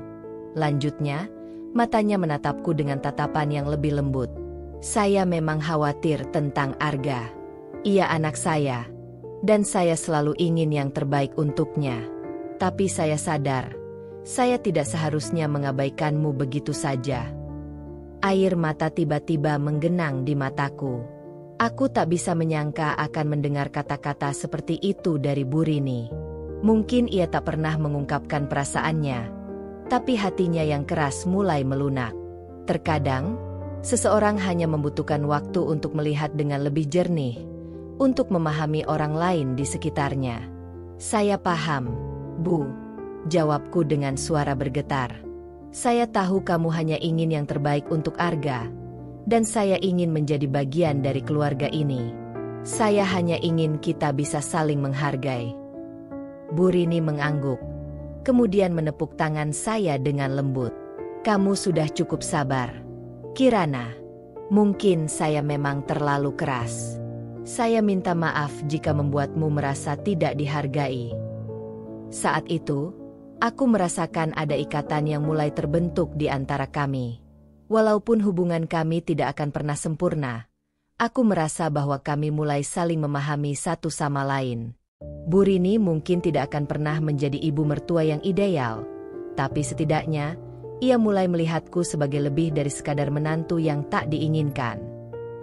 Lanjutnya, matanya menatapku dengan tatapan yang lebih lembut. Saya memang khawatir tentang Arga. Ia anak saya, dan saya selalu ingin yang terbaik untuknya. Tapi saya sadar, saya tidak seharusnya mengabaikanmu begitu saja. Air mata tiba-tiba menggenang di mataku. Aku tak bisa menyangka akan mendengar kata-kata seperti itu dari Bu Rini. Mungkin ia tak pernah mengungkapkan perasaannya, tapi hatinya yang keras mulai melunak. Terkadang, seseorang hanya membutuhkan waktu untuk melihat dengan lebih jernih, untuk memahami orang lain di sekitarnya. "Saya paham, Bu," jawabku dengan suara bergetar. "Saya tahu kamu hanya ingin yang terbaik untuk Arga, dan saya ingin menjadi bagian dari keluarga ini. Saya hanya ingin kita bisa saling menghargai." Bu Rini mengangguk, kemudian menepuk tangan saya dengan lembut. "Kamu sudah cukup sabar, Kirana. Mungkin saya memang terlalu keras. Saya minta maaf jika membuatmu merasa tidak dihargai." Saat itu, aku merasakan ada ikatan yang mulai terbentuk di antara kami. Walaupun hubungan kami tidak akan pernah sempurna, aku merasa bahwa kami mulai saling memahami satu sama lain. Bu Rini mungkin tidak akan pernah menjadi ibu mertua yang ideal, tapi setidaknya, ia mulai melihatku sebagai lebih dari sekadar menantu yang tak diinginkan.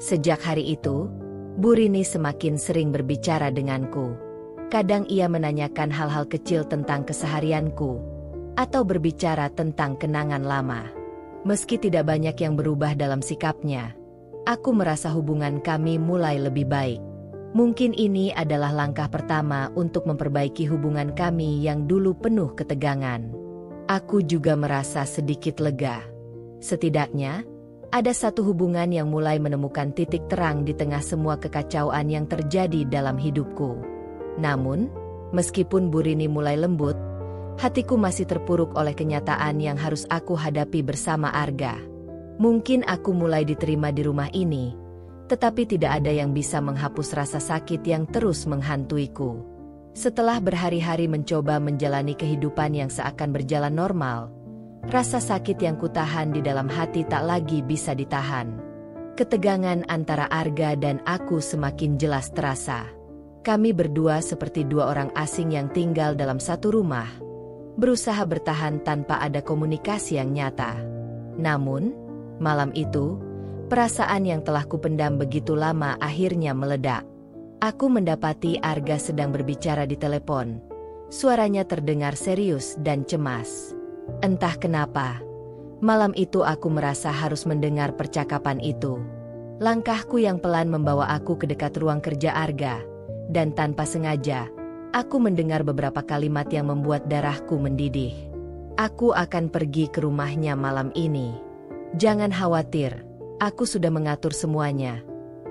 Sejak hari itu, Bu Rini semakin sering berbicara denganku. Kadang ia menanyakan hal-hal kecil tentang keseharianku, atau berbicara tentang kenangan lama. Meski tidak banyak yang berubah dalam sikapnya, aku merasa hubungan kami mulai lebih baik. Mungkin ini adalah langkah pertama untuk memperbaiki hubungan kami yang dulu penuh ketegangan. Aku juga merasa sedikit lega. Setidaknya, ada satu hubungan yang mulai menemukan titik terang di tengah semua kekacauan yang terjadi dalam hidupku. Namun, meskipun Bu Rini mulai lembut, hatiku masih terpuruk oleh kenyataan yang harus aku hadapi bersama Arga. Mungkin aku mulai diterima di rumah ini, tetapi tidak ada yang bisa menghapus rasa sakit yang terus menghantuiku. Setelah berhari-hari mencoba menjalani kehidupan yang seakan berjalan normal, rasa sakit yang kutahan di dalam hati tak lagi bisa ditahan. Ketegangan antara Arga dan aku semakin jelas terasa. Kami berdua seperti dua orang asing yang tinggal dalam satu rumah, berusaha bertahan tanpa ada komunikasi yang nyata. Namun, malam itu, perasaan yang telah kupendam begitu lama akhirnya meledak. Aku mendapati Arga sedang berbicara di telepon. Suaranya terdengar serius dan cemas. Entah kenapa, malam itu aku merasa harus mendengar percakapan itu. Langkahku yang pelan membawa aku ke dekat ruang kerja Arga, dan tanpa sengaja, aku mendengar beberapa kalimat yang membuat darahku mendidih. "Aku akan pergi ke rumahnya malam ini. Jangan khawatir, aku sudah mengatur semuanya,"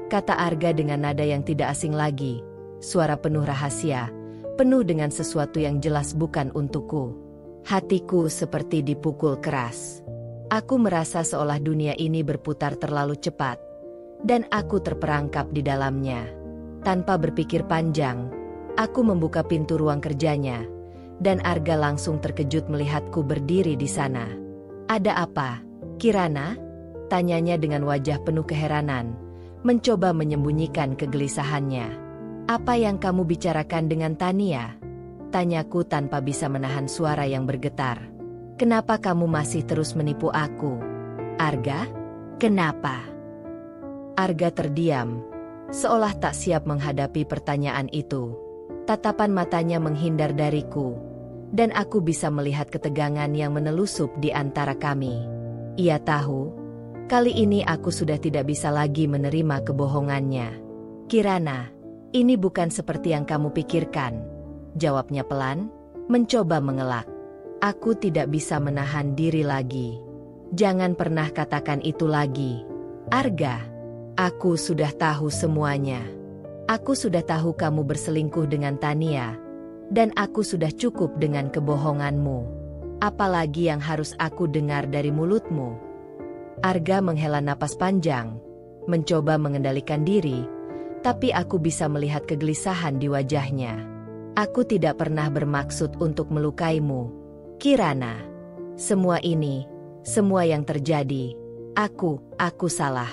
kata Arga dengan nada yang tidak asing lagi, suara penuh rahasia, penuh dengan sesuatu yang jelas bukan untukku. Hatiku seperti dipukul keras. Aku merasa seolah dunia ini berputar terlalu cepat, dan aku terperangkap di dalamnya. Tanpa berpikir panjang, aku membuka pintu ruang kerjanya, dan Arga langsung terkejut melihatku berdiri di sana. "Ada apa, Kirana?" tanyanya dengan wajah penuh keheranan, mencoba menyembunyikan kegelisahannya. "Apa yang kamu bicarakan dengan Tania?" tanyaku tanpa bisa menahan suara yang bergetar. "Kenapa kamu masih terus menipu aku, Arga?" Kenapa? Arga terdiam, seolah tak siap menghadapi pertanyaan itu. Tatapan matanya menghindar dariku, dan aku bisa melihat ketegangan yang menelusup di antara kami. Ia tahu, kali ini aku sudah tidak bisa lagi menerima kebohongannya. Kirana, ini bukan seperti yang kamu pikirkan, jawabnya pelan, mencoba mengelak. Aku tidak bisa menahan diri lagi. Jangan pernah katakan itu lagi. Arga, aku sudah tahu semuanya. Aku sudah tahu kamu berselingkuh dengan Tania, dan aku sudah cukup dengan kebohonganmu. Apalagi yang harus aku dengar dari mulutmu? Arga menghela napas panjang, mencoba mengendalikan diri, tapi aku bisa melihat kegelisahan di wajahnya. Aku tidak pernah bermaksud untuk melukaimu, Kirana. Semua ini, semua yang terjadi, aku salah.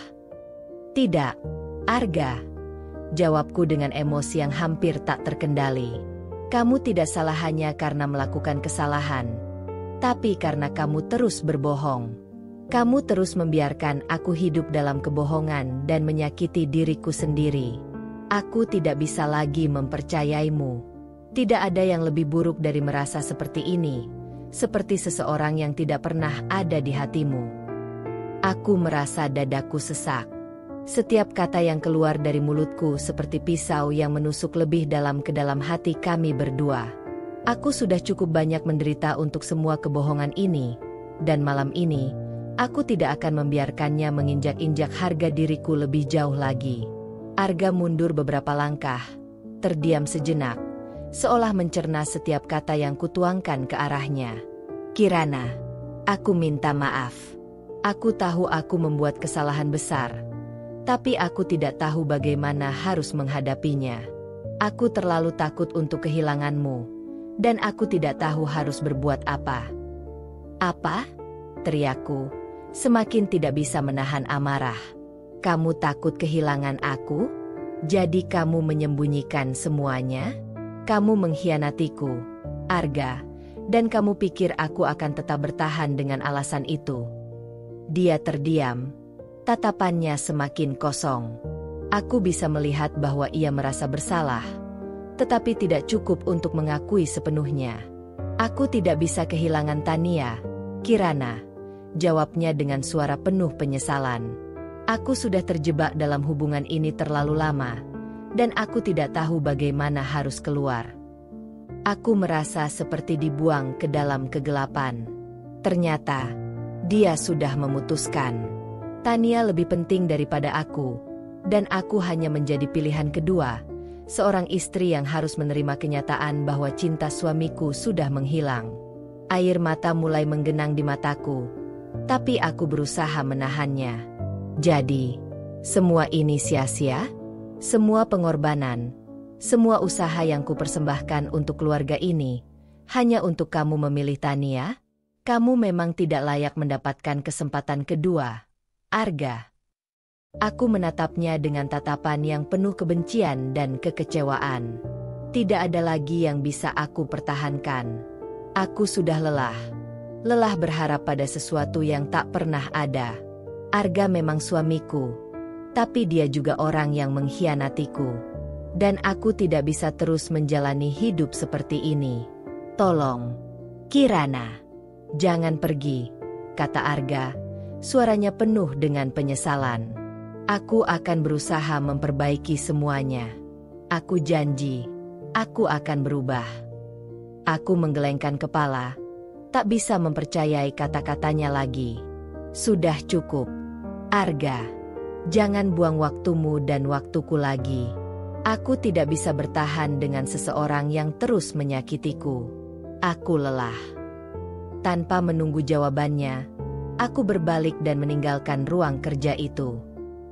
Tidak, Arga, jawabku dengan emosi yang hampir tak terkendali. Kamu tidak salah hanya karena melakukan kesalahan, tapi karena kamu terus berbohong. Kamu terus membiarkan aku hidup dalam kebohongan dan menyakiti diriku sendiri. Aku tidak bisa lagi mempercayaimu. Tidak ada yang lebih buruk dari merasa seperti ini. Seperti seseorang yang tidak pernah ada di hatimu. Aku merasa dadaku sesak. Setiap kata yang keluar dari mulutku seperti pisau yang menusuk lebih dalam ke dalam hati kami berdua. Aku sudah cukup banyak menderita untuk semua kebohongan ini, dan malam ini, aku tidak akan membiarkannya menginjak-injak harga diriku lebih jauh lagi. Arga mundur beberapa langkah, terdiam sejenak, seolah mencerna setiap kata yang kutuangkan ke arahnya. Kirana, aku minta maaf. Aku tahu aku membuat kesalahan besar, tapi aku tidak tahu bagaimana harus menghadapinya. Aku terlalu takut untuk kehilanganmu, dan aku tidak tahu harus berbuat apa. Apa? Teriakku, semakin tidak bisa menahan amarah. Kamu takut kehilangan aku? Jadi kamu menyembunyikan semuanya? Kamu mengkhianatiku, Arga, dan kamu pikir aku akan tetap bertahan dengan alasan itu. Dia terdiam, tatapannya semakin kosong. Aku bisa melihat bahwa ia merasa bersalah, tetapi tidak cukup untuk mengakui sepenuhnya. Aku tidak bisa kehilangan Tania, Kirana, jawabnya dengan suara penuh penyesalan. Aku sudah terjebak dalam hubungan ini terlalu lama, dan aku tidak tahu bagaimana harus keluar. Aku merasa seperti dibuang ke dalam kegelapan. Ternyata, dia sudah memutuskan. Tania lebih penting daripada aku, dan aku hanya menjadi pilihan kedua, seorang istri yang harus menerima kenyataan bahwa cinta suamiku sudah menghilang. Air mata mulai menggenang di mataku, tapi aku berusaha menahannya. Jadi, semua ini sia-sia? Semua pengorbanan, semua usaha yang kupersembahkan untuk keluarga ini, hanya untuk kamu memilih Tania? Kamu memang tidak layak mendapatkan kesempatan kedua, Arga. Aku menatapnya dengan tatapan yang penuh kebencian dan kekecewaan. Tidak ada lagi yang bisa aku pertahankan. Aku sudah lelah. Lelah berharap pada sesuatu yang tak pernah ada. Arga memang suamiku, tapi dia juga orang yang mengkhianatiku. Dan aku tidak bisa terus menjalani hidup seperti ini. Tolong, Kirana, jangan pergi, kata Arga, suaranya penuh dengan penyesalan. Aku akan berusaha memperbaiki semuanya. Aku janji, aku akan berubah. Aku menggelengkan kepala, tak bisa mempercayai kata-katanya lagi. Sudah cukup, Arga. Jangan buang waktumu dan waktuku lagi. Aku tidak bisa bertahan dengan seseorang yang terus menyakitiku. Aku lelah. Tanpa menunggu jawabannya, aku berbalik dan meninggalkan ruang kerja itu.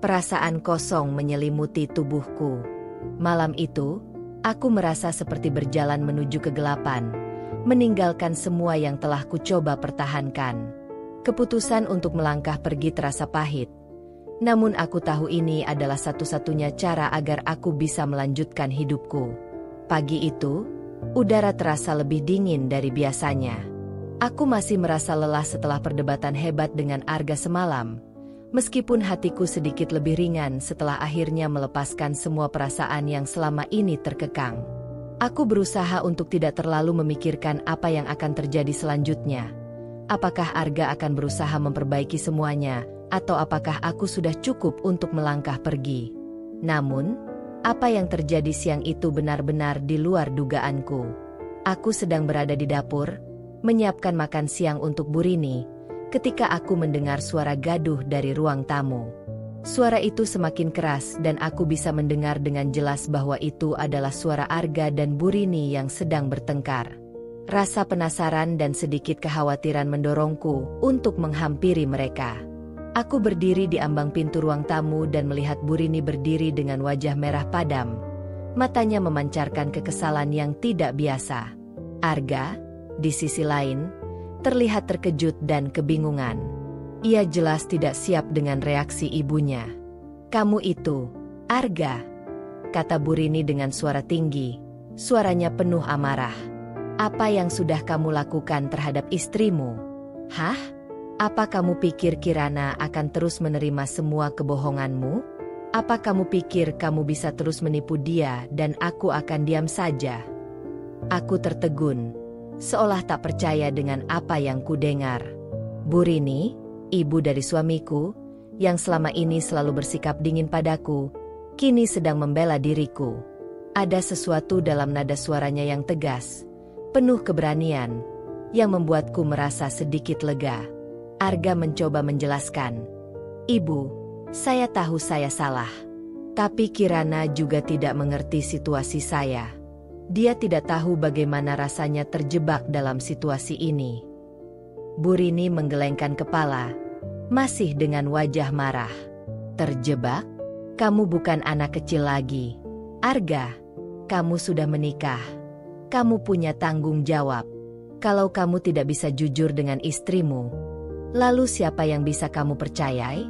Perasaan kosong menyelimuti tubuhku. Malam itu, aku merasa seperti berjalan menuju kegelapan, meninggalkan semua yang telah kucoba pertahankan. Keputusan untuk melangkah pergi terasa pahit. Namun aku tahu ini adalah satu-satunya cara agar aku bisa melanjutkan hidupku. Pagi itu, udara terasa lebih dingin dari biasanya. Aku masih merasa lelah setelah perdebatan hebat dengan Arga semalam. Meskipun hatiku sedikit lebih ringan setelah akhirnya melepaskan semua perasaan yang selama ini terkekang. Aku berusaha untuk tidak terlalu memikirkan apa yang akan terjadi selanjutnya. Apakah Arga akan berusaha memperbaiki semuanya, atau apakah aku sudah cukup untuk melangkah pergi? Namun, apa yang terjadi siang itu benar-benar di luar dugaanku. Aku sedang berada di dapur, menyiapkan makan siang untuk Burini, ketika aku mendengar suara gaduh dari ruang tamu. Suara itu semakin keras dan aku bisa mendengar dengan jelas bahwa itu adalah suara Arga dan Burini yang sedang bertengkar. Rasa penasaran dan sedikit kekhawatiran mendorongku untuk menghampiri mereka. Aku berdiri di ambang pintu ruang tamu dan melihat Burini berdiri dengan wajah merah padam. Matanya memancarkan kekesalan yang tidak biasa. Arga, di sisi lain, terlihat terkejut dan kebingungan. Ia jelas tidak siap dengan reaksi ibunya. "Kamu itu, Arga," kata Burini dengan suara tinggi. Suaranya penuh amarah. "Apa yang sudah kamu lakukan terhadap istrimu? Hah? Apa kamu pikir Kirana akan terus menerima semua kebohonganmu? Apa kamu pikir kamu bisa terus menipu dia dan aku akan diam saja?" Aku tertegun, seolah tak percaya dengan apa yang kudengar. Burini, ibu dari suamiku, yang selama ini selalu bersikap dingin padaku, kini sedang membela diriku. Ada sesuatu dalam nada suaranya yang tegas, penuh keberanian, yang membuatku merasa sedikit lega. Arga mencoba menjelaskan, "Ibu, saya tahu saya salah. Tapi Kirana juga tidak mengerti situasi saya. Dia tidak tahu bagaimana rasanya terjebak dalam situasi ini." Burini menggelengkan kepala, masih dengan wajah marah. "Terjebak? Kamu bukan anak kecil lagi. Arga, kamu sudah menikah. Kamu punya tanggung jawab. Kalau kamu tidak bisa jujur dengan istrimu, lalu siapa yang bisa kamu percayai?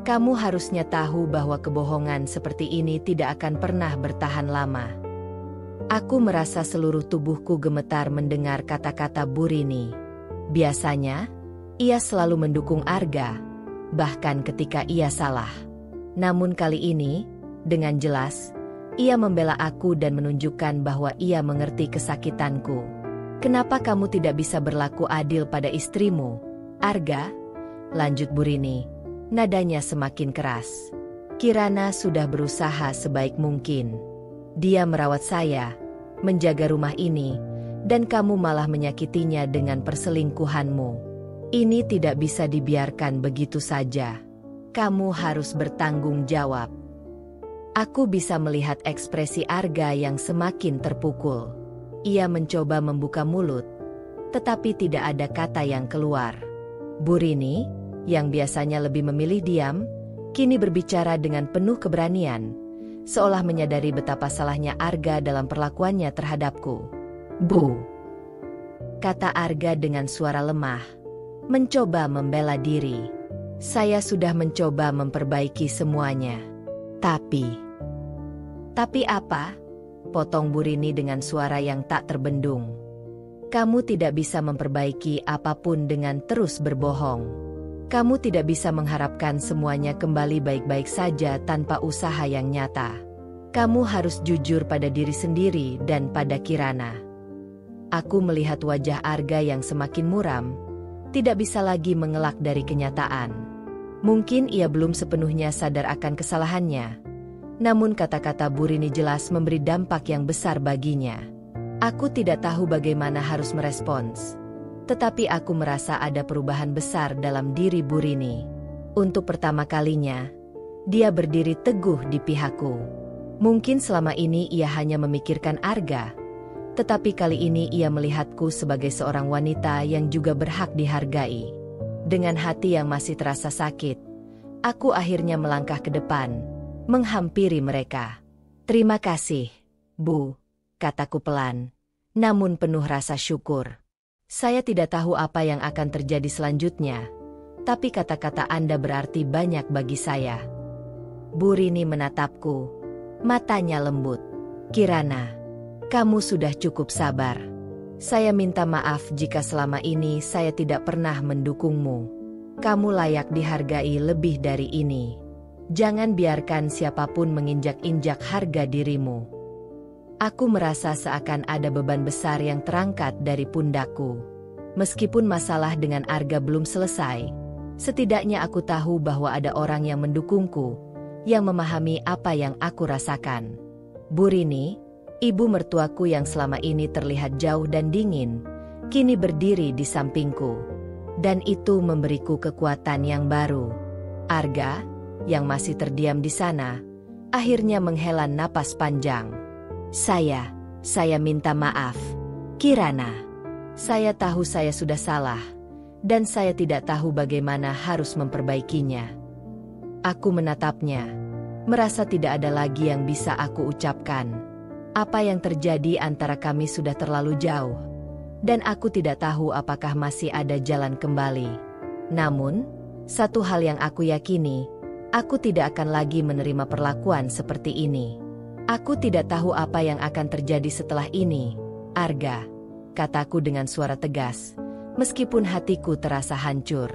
Kamu harusnya tahu bahwa kebohongan seperti ini tidak akan pernah bertahan lama." Aku merasa seluruh tubuhku gemetar mendengar kata-kata Burini. Biasanya, ia selalu mendukung Arga, bahkan ketika ia salah. Namun kali ini, dengan jelas, ia membela aku dan menunjukkan bahwa ia mengerti kesakitanku. "Kenapa kamu tidak bisa berlaku adil pada istrimu, Arga?" lanjut Burini. Nadanya semakin keras. "Kirana sudah berusaha sebaik mungkin. Dia merawat saya, menjaga rumah ini, dan kamu malah menyakitinya dengan perselingkuhanmu. Ini tidak bisa dibiarkan begitu saja. Kamu harus bertanggung jawab." Aku bisa melihat ekspresi Arga yang semakin terpukul. Ia mencoba membuka mulut, tetapi tidak ada kata yang keluar. Burini, yang biasanya lebih memilih diam, kini berbicara dengan penuh keberanian, seolah menyadari betapa salahnya Arga dalam perlakuannya terhadapku. "Bu," kata Arga dengan suara lemah, mencoba membela diri. "Saya sudah mencoba memperbaiki semuanya. Tapi apa?" potong Burini dengan suara yang tak terbendung. "Kamu tidak bisa memperbaiki apapun dengan terus berbohong. Kamu tidak bisa mengharapkan semuanya kembali baik-baik saja tanpa usaha yang nyata. Kamu harus jujur pada diri sendiri dan pada Kirana." Aku melihat wajah Arga yang semakin muram, tidak bisa lagi mengelak dari kenyataan. Mungkin ia belum sepenuhnya sadar akan kesalahannya, namun kata-kata Burini jelas memberi dampak yang besar baginya. Aku tidak tahu bagaimana harus merespons, tetapi aku merasa ada perubahan besar dalam diri Burini. Untuk pertama kalinya, dia berdiri teguh di pihakku. Mungkin selama ini ia hanya memikirkan Arga, tetapi kali ini ia melihatku sebagai seorang wanita yang juga berhak dihargai. Dengan hati yang masih terasa sakit, aku akhirnya melangkah ke depan, menghampiri mereka. "Terima kasih, Bu," kataku pelan, namun penuh rasa syukur. "Saya tidak tahu apa yang akan terjadi selanjutnya, tapi kata-kata Anda berarti banyak bagi saya." Burini menatapku, matanya lembut. "Kirana, kamu sudah cukup sabar. Saya minta maaf jika selama ini saya tidak pernah mendukungmu. Kamu layak dihargai lebih dari ini. Jangan biarkan siapapun menginjak-injak harga dirimu. Aku merasa seakan ada beban besar yang terangkat dari pundakku. Meskipun masalah dengan Arga belum selesai, setidaknya aku tahu bahwa ada orang yang mendukungku, yang memahami apa yang aku rasakan. Bu Rini, ibu mertuaku yang selama ini terlihat jauh dan dingin, kini berdiri di sampingku. Dan itu memberiku kekuatan yang baru. Arga, yang masih terdiam di sana, akhirnya menghela napas panjang. Saya minta maaf, Kirana. Saya tahu saya sudah salah, dan saya tidak tahu bagaimana harus memperbaikinya. Aku menatapnya, merasa tidak ada lagi yang bisa aku ucapkan. Apa yang terjadi antara kami sudah terlalu jauh, dan aku tidak tahu apakah masih ada jalan kembali. Namun, satu hal yang aku yakini, aku tidak akan lagi menerima perlakuan seperti ini. Aku tidak tahu apa yang akan terjadi setelah ini, Arga, kataku dengan suara tegas, meskipun hatiku terasa hancur.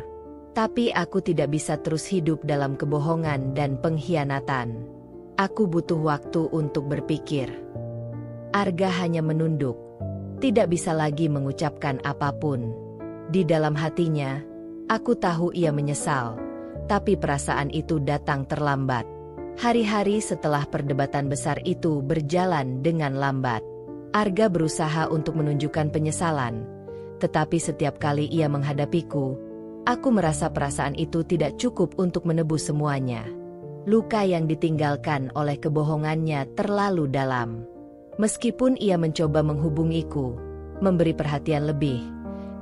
Tapi aku tidak bisa terus hidup dalam kebohongan dan pengkhianatan. Aku butuh waktu untuk berpikir. Arga hanya menunduk, tidak bisa lagi mengucapkan apapun. Di dalam hatinya, aku tahu ia menyesal, tapi perasaan itu datang terlambat. Hari-hari setelah perdebatan besar itu berjalan dengan lambat. Arga berusaha untuk menunjukkan penyesalan, tetapi setiap kali ia menghadapiku, aku merasa perasaan itu tidak cukup untuk menebus semuanya. Luka yang ditinggalkan oleh kebohongannya terlalu dalam. Meskipun ia mencoba menghubungiku, memberi perhatian lebih,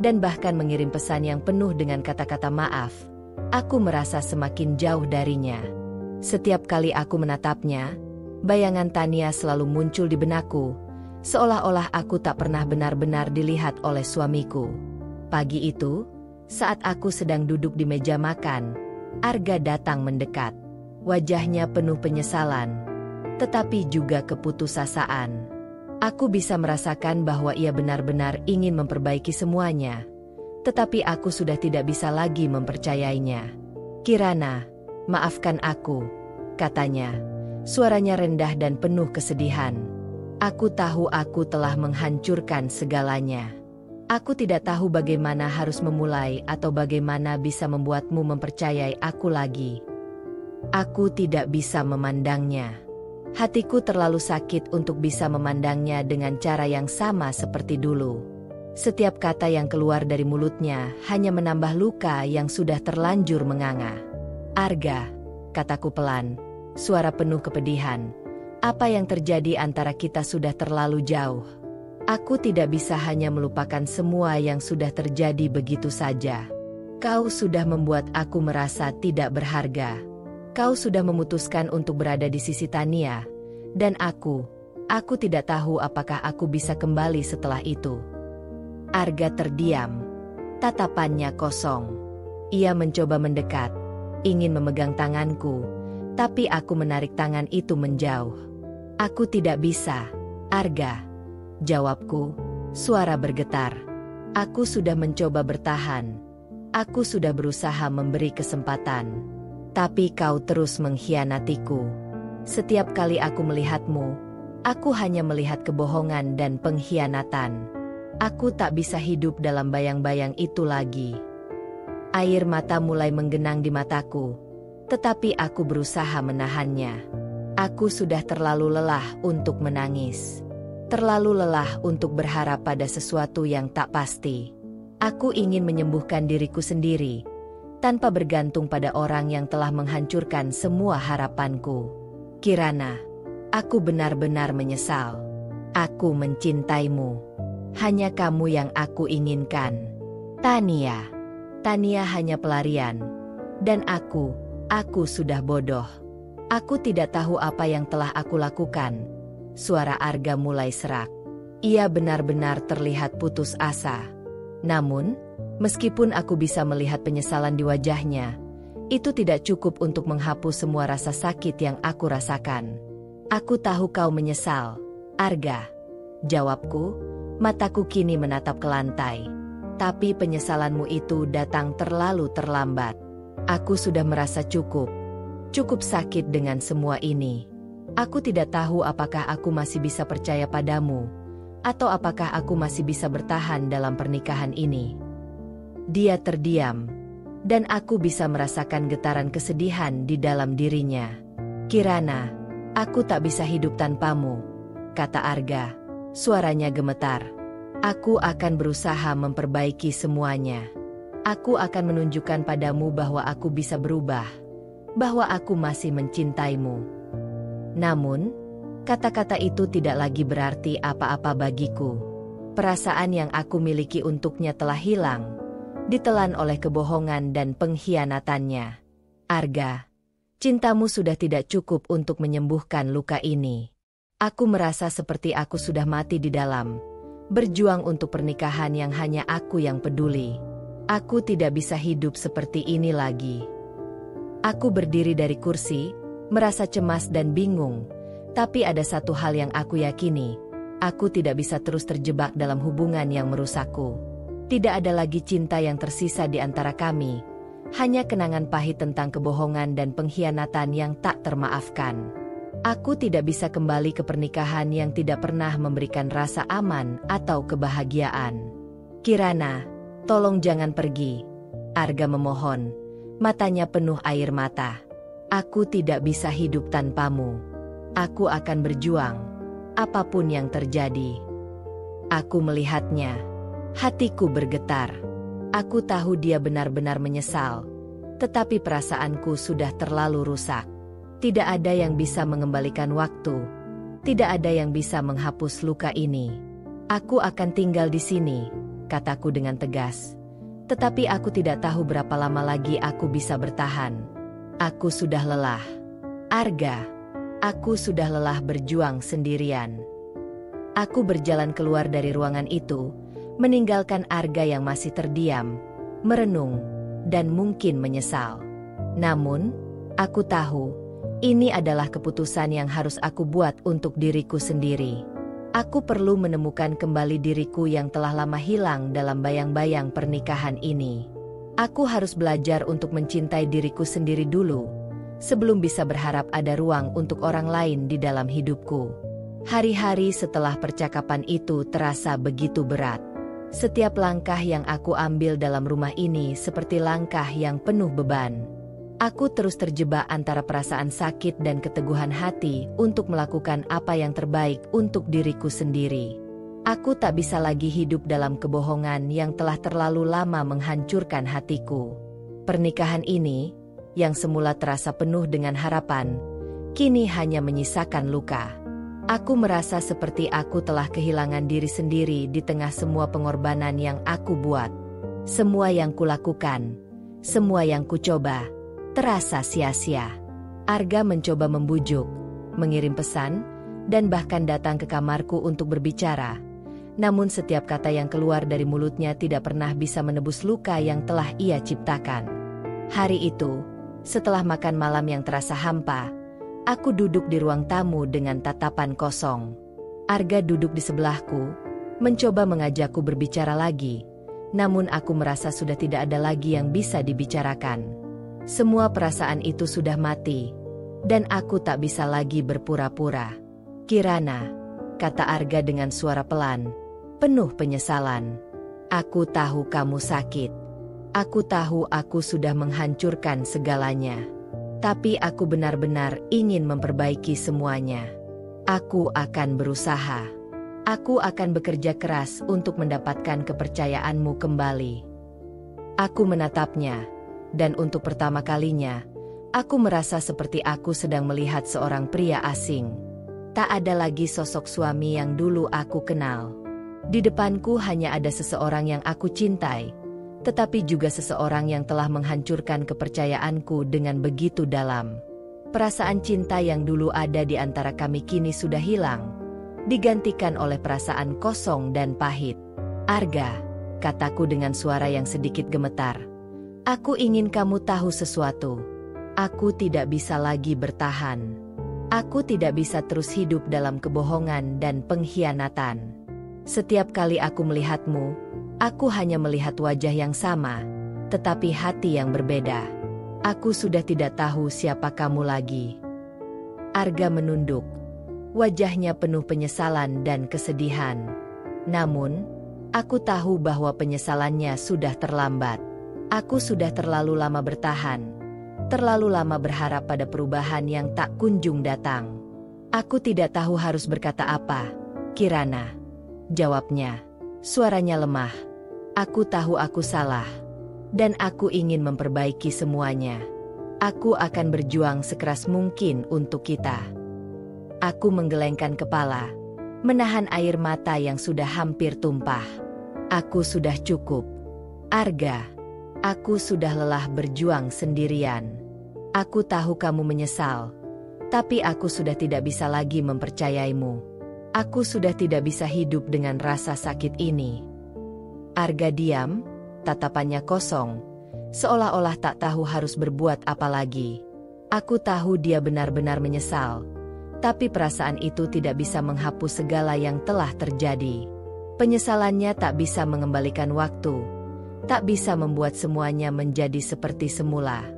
dan bahkan mengirim pesan yang penuh dengan kata-kata maaf, aku merasa semakin jauh darinya. Setiap kali aku menatapnya, bayangan Tania selalu muncul di benakku, seolah-olah aku tak pernah benar-benar dilihat oleh suamiku. Pagi itu, saat aku sedang duduk di meja makan, Arga datang mendekat. Wajahnya penuh penyesalan, tetapi juga keputusasaan. Aku bisa merasakan bahwa ia benar-benar ingin memperbaiki semuanya, tetapi aku sudah tidak bisa lagi mempercayainya. Kirana, maafkan aku, katanya. Suaranya rendah dan penuh kesedihan. Aku tahu aku telah menghancurkan segalanya. Aku tidak tahu bagaimana harus memulai atau bagaimana bisa membuatmu mempercayai aku lagi. Aku tidak bisa memandangnya. Hatiku terlalu sakit untuk bisa memandangnya dengan cara yang sama seperti dulu. Setiap kata yang keluar dari mulutnya hanya menambah luka yang sudah terlanjur menganga. Arga, kataku pelan, suara penuh kepedihan. Apa yang terjadi antara kita sudah terlalu jauh. Aku tidak bisa hanya melupakan semua yang sudah terjadi begitu saja. Kau sudah membuat aku merasa tidak berharga. Kau sudah memutuskan untuk berada di sisi Tania. Dan aku tidak tahu apakah aku bisa kembali setelah itu. Arga terdiam. Tatapannya kosong. Ia mencoba mendekat, ingin memegang tanganku, tapi aku menarik tangan itu menjauh. Aku tidak bisa, Arga, jawabku, suara bergetar. Aku sudah mencoba bertahan. Aku sudah berusaha memberi kesempatan. Tapi kau terus mengkhianatiku. Setiap kali aku melihatmu, aku hanya melihat kebohongan dan pengkhianatan. Aku tak bisa hidup dalam bayang-bayang itu lagi. Air mata mulai menggenang di mataku, tetapi aku berusaha menahannya. Aku sudah terlalu lelah untuk menangis. Terlalu lelah untuk berharap pada sesuatu yang tak pasti. Aku ingin menyembuhkan diriku sendiri, tanpa bergantung pada orang yang telah menghancurkan semua harapanku. Kirana, aku benar-benar menyesal. Aku mencintaimu. Hanya kamu yang aku inginkan. Tania hanya pelarian. Dan aku sudah bodoh. Aku tidak tahu apa yang telah aku lakukan. Suara Arga mulai serak. Ia benar-benar terlihat putus asa. Namun, meskipun aku bisa melihat penyesalan di wajahnya, itu tidak cukup untuk menghapus semua rasa sakit yang aku rasakan. Aku tahu kau menyesal, Arga, jawabku, mataku kini menatap ke lantai. Tapi penyesalanmu itu datang terlalu terlambat. Aku sudah merasa cukup sakit dengan semua ini. Aku tidak tahu apakah aku masih bisa percaya padamu, atau apakah aku masih bisa bertahan dalam pernikahan ini. Dia terdiam, dan aku bisa merasakan getaran kesedihan di dalam dirinya. Kirana, aku tak bisa hidup tanpamu, kata Arga. Suaranya gemetar. Aku akan berusaha memperbaiki semuanya. Aku akan menunjukkan padamu bahwa aku bisa berubah, bahwa aku masih mencintaimu. Namun, kata-kata itu tidak lagi berarti apa-apa bagiku. Perasaan yang aku miliki untuknya telah hilang, ditelan oleh kebohongan dan pengkhianatannya. Arga, cintamu sudah tidak cukup untuk menyembuhkan luka ini. Aku merasa seperti aku sudah mati di dalam, berjuang untuk pernikahan yang hanya aku yang peduli. Aku tidak bisa hidup seperti ini lagi. Aku berdiri dari kursi, merasa cemas dan bingung, tapi ada satu hal yang aku yakini. Aku tidak bisa terus terjebak dalam hubungan yang merusakku. Tidak ada lagi cinta yang tersisa di antara kami, hanya kenangan pahit tentang kebohongan dan pengkhianatan yang tak termaafkan. Aku tidak bisa kembali ke pernikahan yang tidak pernah memberikan rasa aman atau kebahagiaan. Kirana, tolong jangan pergi. Arga memohon, matanya penuh air mata. Aku tidak bisa hidup tanpamu. Aku akan berjuang, apapun yang terjadi. Aku melihatnya. Hatiku bergetar. Aku tahu dia benar-benar menyesal, tetapi perasaanku sudah terlalu rusak. Tidak ada yang bisa mengembalikan waktu. Tidak ada yang bisa menghapus luka ini. Aku akan tinggal di sini, kataku dengan tegas. Tetapi aku tidak tahu berapa lama lagi aku bisa bertahan. Aku sudah lelah. Arga, aku sudah lelah berjuang sendirian. Aku berjalan keluar dari ruangan itu, meninggalkan Arga yang masih terdiam, merenung, dan mungkin menyesal. Namun, aku tahu, ini adalah keputusan yang harus aku buat untuk diriku sendiri. Aku perlu menemukan kembali diriku yang telah lama hilang dalam bayang-bayang pernikahan ini. Aku harus belajar untuk mencintai diriku sendiri dulu, sebelum bisa berharap ada ruang untuk orang lain di dalam hidupku. Hari-hari setelah percakapan itu terasa begitu berat. Setiap langkah yang aku ambil dalam rumah ini seperti langkah yang penuh beban. Aku terus terjebak antara perasaan sakit dan keteguhan hati untuk melakukan apa yang terbaik untuk diriku sendiri. Aku tak bisa lagi hidup dalam kebohongan yang telah terlalu lama menghancurkan hatiku. Pernikahan ini, yang semula terasa penuh dengan harapan, kini hanya menyisakan luka. Aku merasa seperti aku telah kehilangan diri sendiri di tengah semua pengorbanan yang aku buat. Semua yang kulakukan, semua yang kucoba, terasa sia-sia. Arga mencoba membujuk, mengirim pesan, dan bahkan datang ke kamarku untuk berbicara. Namun setiap kata yang keluar dari mulutnya tidak pernah bisa menebus luka yang telah ia ciptakan. Hari itu, setelah makan malam yang terasa hampa, aku duduk di ruang tamu dengan tatapan kosong. Arga duduk di sebelahku, mencoba mengajakku berbicara lagi, namun aku merasa sudah tidak ada lagi yang bisa dibicarakan. Semua perasaan itu sudah mati, dan aku tak bisa lagi berpura-pura. Kirana, kata Arga dengan suara pelan, penuh penyesalan. Aku tahu kamu sakit. Aku tahu aku sudah menghancurkan segalanya. Tapi aku benar-benar ingin memperbaiki semuanya. Aku akan berusaha. Aku akan bekerja keras untuk mendapatkan kepercayaanmu kembali. Aku menatapnya. Dan untuk pertama kalinya, aku merasa seperti aku sedang melihat seorang pria asing. Tak ada lagi sosok suami yang dulu aku kenal. Di depanku hanya ada seseorang yang aku cintai, tetapi juga seseorang yang telah menghancurkan kepercayaanku dengan begitu dalam. Perasaan cinta yang dulu ada di antara kami kini sudah hilang, digantikan oleh perasaan kosong dan pahit. Arga, kataku dengan suara yang sedikit gemetar. Aku ingin kamu tahu sesuatu. Aku tidak bisa lagi bertahan. Aku tidak bisa terus hidup dalam kebohongan dan pengkhianatan. Setiap kali aku melihatmu, Aku hanya melihat wajah yang sama, tetapi hati yang berbeda. Aku sudah tidak tahu siapa kamu lagi. Arga menunduk. Wajahnya penuh penyesalan dan kesedihan. Namun, aku tahu bahwa penyesalannya sudah terlambat. Aku sudah terlalu lama bertahan. Terlalu lama berharap pada perubahan yang tak kunjung datang. Aku tidak tahu harus berkata apa, Kirana. Jawabnya. Suaranya lemah. Aku tahu aku salah. Dan aku ingin memperbaiki semuanya. Aku akan berjuang sekeras mungkin untuk kita. Aku menggelengkan kepala, menahan air mata yang sudah hampir tumpah. Aku sudah cukup. Arga, aku sudah lelah berjuang sendirian. Aku tahu kamu menyesal, tapi aku sudah tidak bisa lagi mempercayaimu. Aku sudah tidak bisa hidup dengan rasa sakit ini. Arga diam, tatapannya kosong, seolah-olah tak tahu harus berbuat apa lagi. Aku tahu dia benar-benar menyesal, tapi perasaan itu tidak bisa menghapus segala yang telah terjadi. Penyesalannya tak bisa mengembalikan waktu, tak bisa membuat semuanya menjadi seperti semula.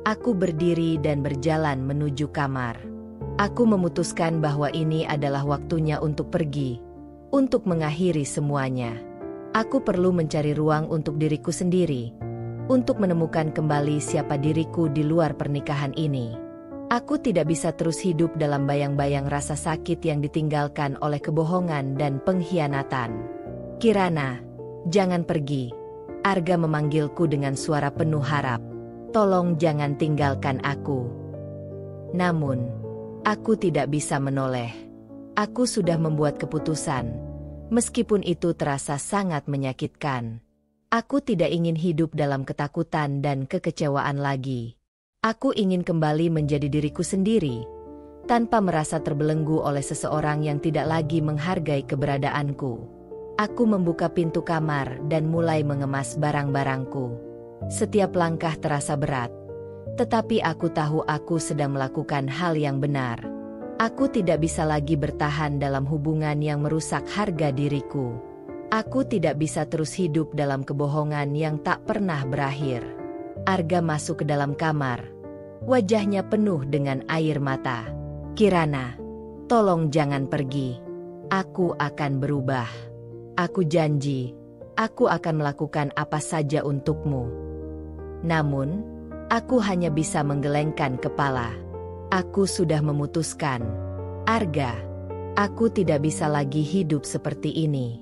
Aku berdiri dan berjalan menuju kamar. Aku memutuskan bahwa ini adalah waktunya untuk pergi, untuk mengakhiri semuanya. Aku perlu mencari ruang untuk diriku sendiri, untuk menemukan kembali siapa diriku di luar pernikahan ini. Aku tidak bisa terus hidup dalam bayang-bayang rasa sakit yang ditinggalkan oleh kebohongan dan pengkhianatan. Kirana, jangan pergi. Arga memanggilku dengan suara penuh harap. Tolong jangan tinggalkan aku. Namun, aku tidak bisa menoleh. Aku sudah membuat keputusan. Meskipun itu terasa sangat menyakitkan. Aku tidak ingin hidup dalam ketakutan dan kekecewaan lagi. Aku ingin kembali menjadi diriku sendiri, tanpa merasa terbelenggu oleh seseorang yang tidak lagi menghargai keberadaanku. Aku membuka pintu kamar dan mulai mengemas barang-barangku. Setiap langkah terasa berat, tetapi aku tahu aku sedang melakukan hal yang benar. Aku tidak bisa lagi bertahan dalam hubungan yang merusak harga diriku. Aku tidak bisa terus hidup dalam kebohongan yang tak pernah berakhir. Arga masuk ke dalam kamar. Wajahnya penuh dengan air mata. Kirana, tolong jangan pergi. Aku akan berubah. Aku janji, aku akan melakukan apa saja untukmu. Namun, aku hanya bisa menggelengkan kepala. Aku sudah memutuskan. Arga, aku tidak bisa lagi hidup seperti ini.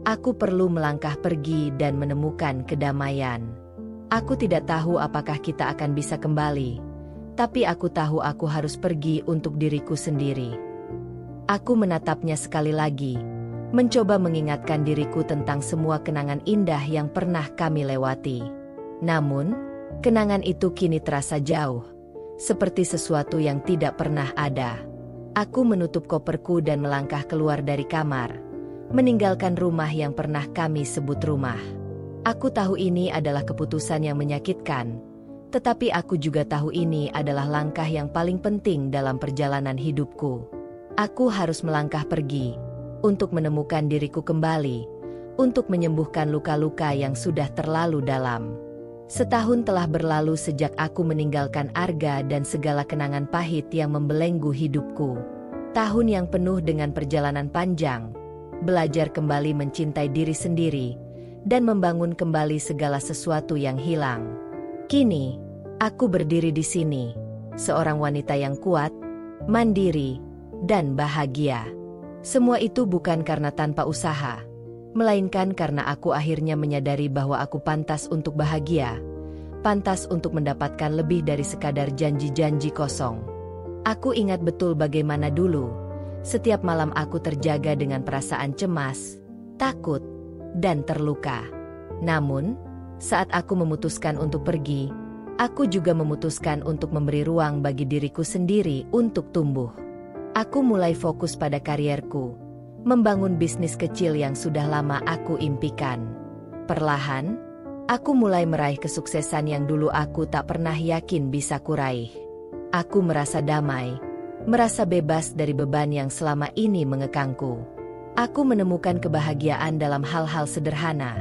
Aku perlu melangkah pergi dan menemukan kedamaian. Aku tidak tahu apakah kita akan bisa kembali, tapi aku tahu aku harus pergi untuk diriku sendiri. Aku menatapnya sekali lagi, mencoba mengingatkan diriku tentang semua kenangan indah yang pernah kami lewati. Namun, kenangan itu kini terasa jauh, seperti sesuatu yang tidak pernah ada. Aku menutup koperku dan melangkah keluar dari kamar, meninggalkan rumah yang pernah kami sebut rumah. Aku tahu ini adalah keputusan yang menyakitkan, tetapi aku juga tahu ini adalah langkah yang paling penting dalam perjalanan hidupku. Aku harus melangkah pergi, untuk menemukan diriku kembali, untuk menyembuhkan luka-luka yang sudah terlalu dalam. Setahun telah berlalu sejak aku meninggalkan Arga dan segala kenangan pahit yang membelenggu hidupku. Tahun yang penuh dengan perjalanan panjang, belajar kembali mencintai diri sendiri, dan membangun kembali segala sesuatu yang hilang. Kini, aku berdiri di sini, seorang wanita yang kuat, mandiri, dan bahagia. Semua itu bukan karena tanpa usaha, melainkan karena aku akhirnya menyadari bahwa aku pantas untuk bahagia, pantas untuk mendapatkan lebih dari sekadar janji-janji kosong. Aku ingat betul bagaimana dulu, setiap malam aku terjaga dengan perasaan cemas, takut, dan terluka. Namun, saat aku memutuskan untuk pergi, aku juga memutuskan untuk memberi ruang bagi diriku sendiri untuk tumbuh. Aku mulai fokus pada karierku, membangun bisnis kecil yang sudah lama aku impikan. Perlahan, aku mulai meraih kesuksesan yang dulu aku tak pernah yakin bisa kuraih. Aku merasa damai, merasa bebas dari beban yang selama ini mengekangku. Aku menemukan kebahagiaan dalam hal-hal sederhana,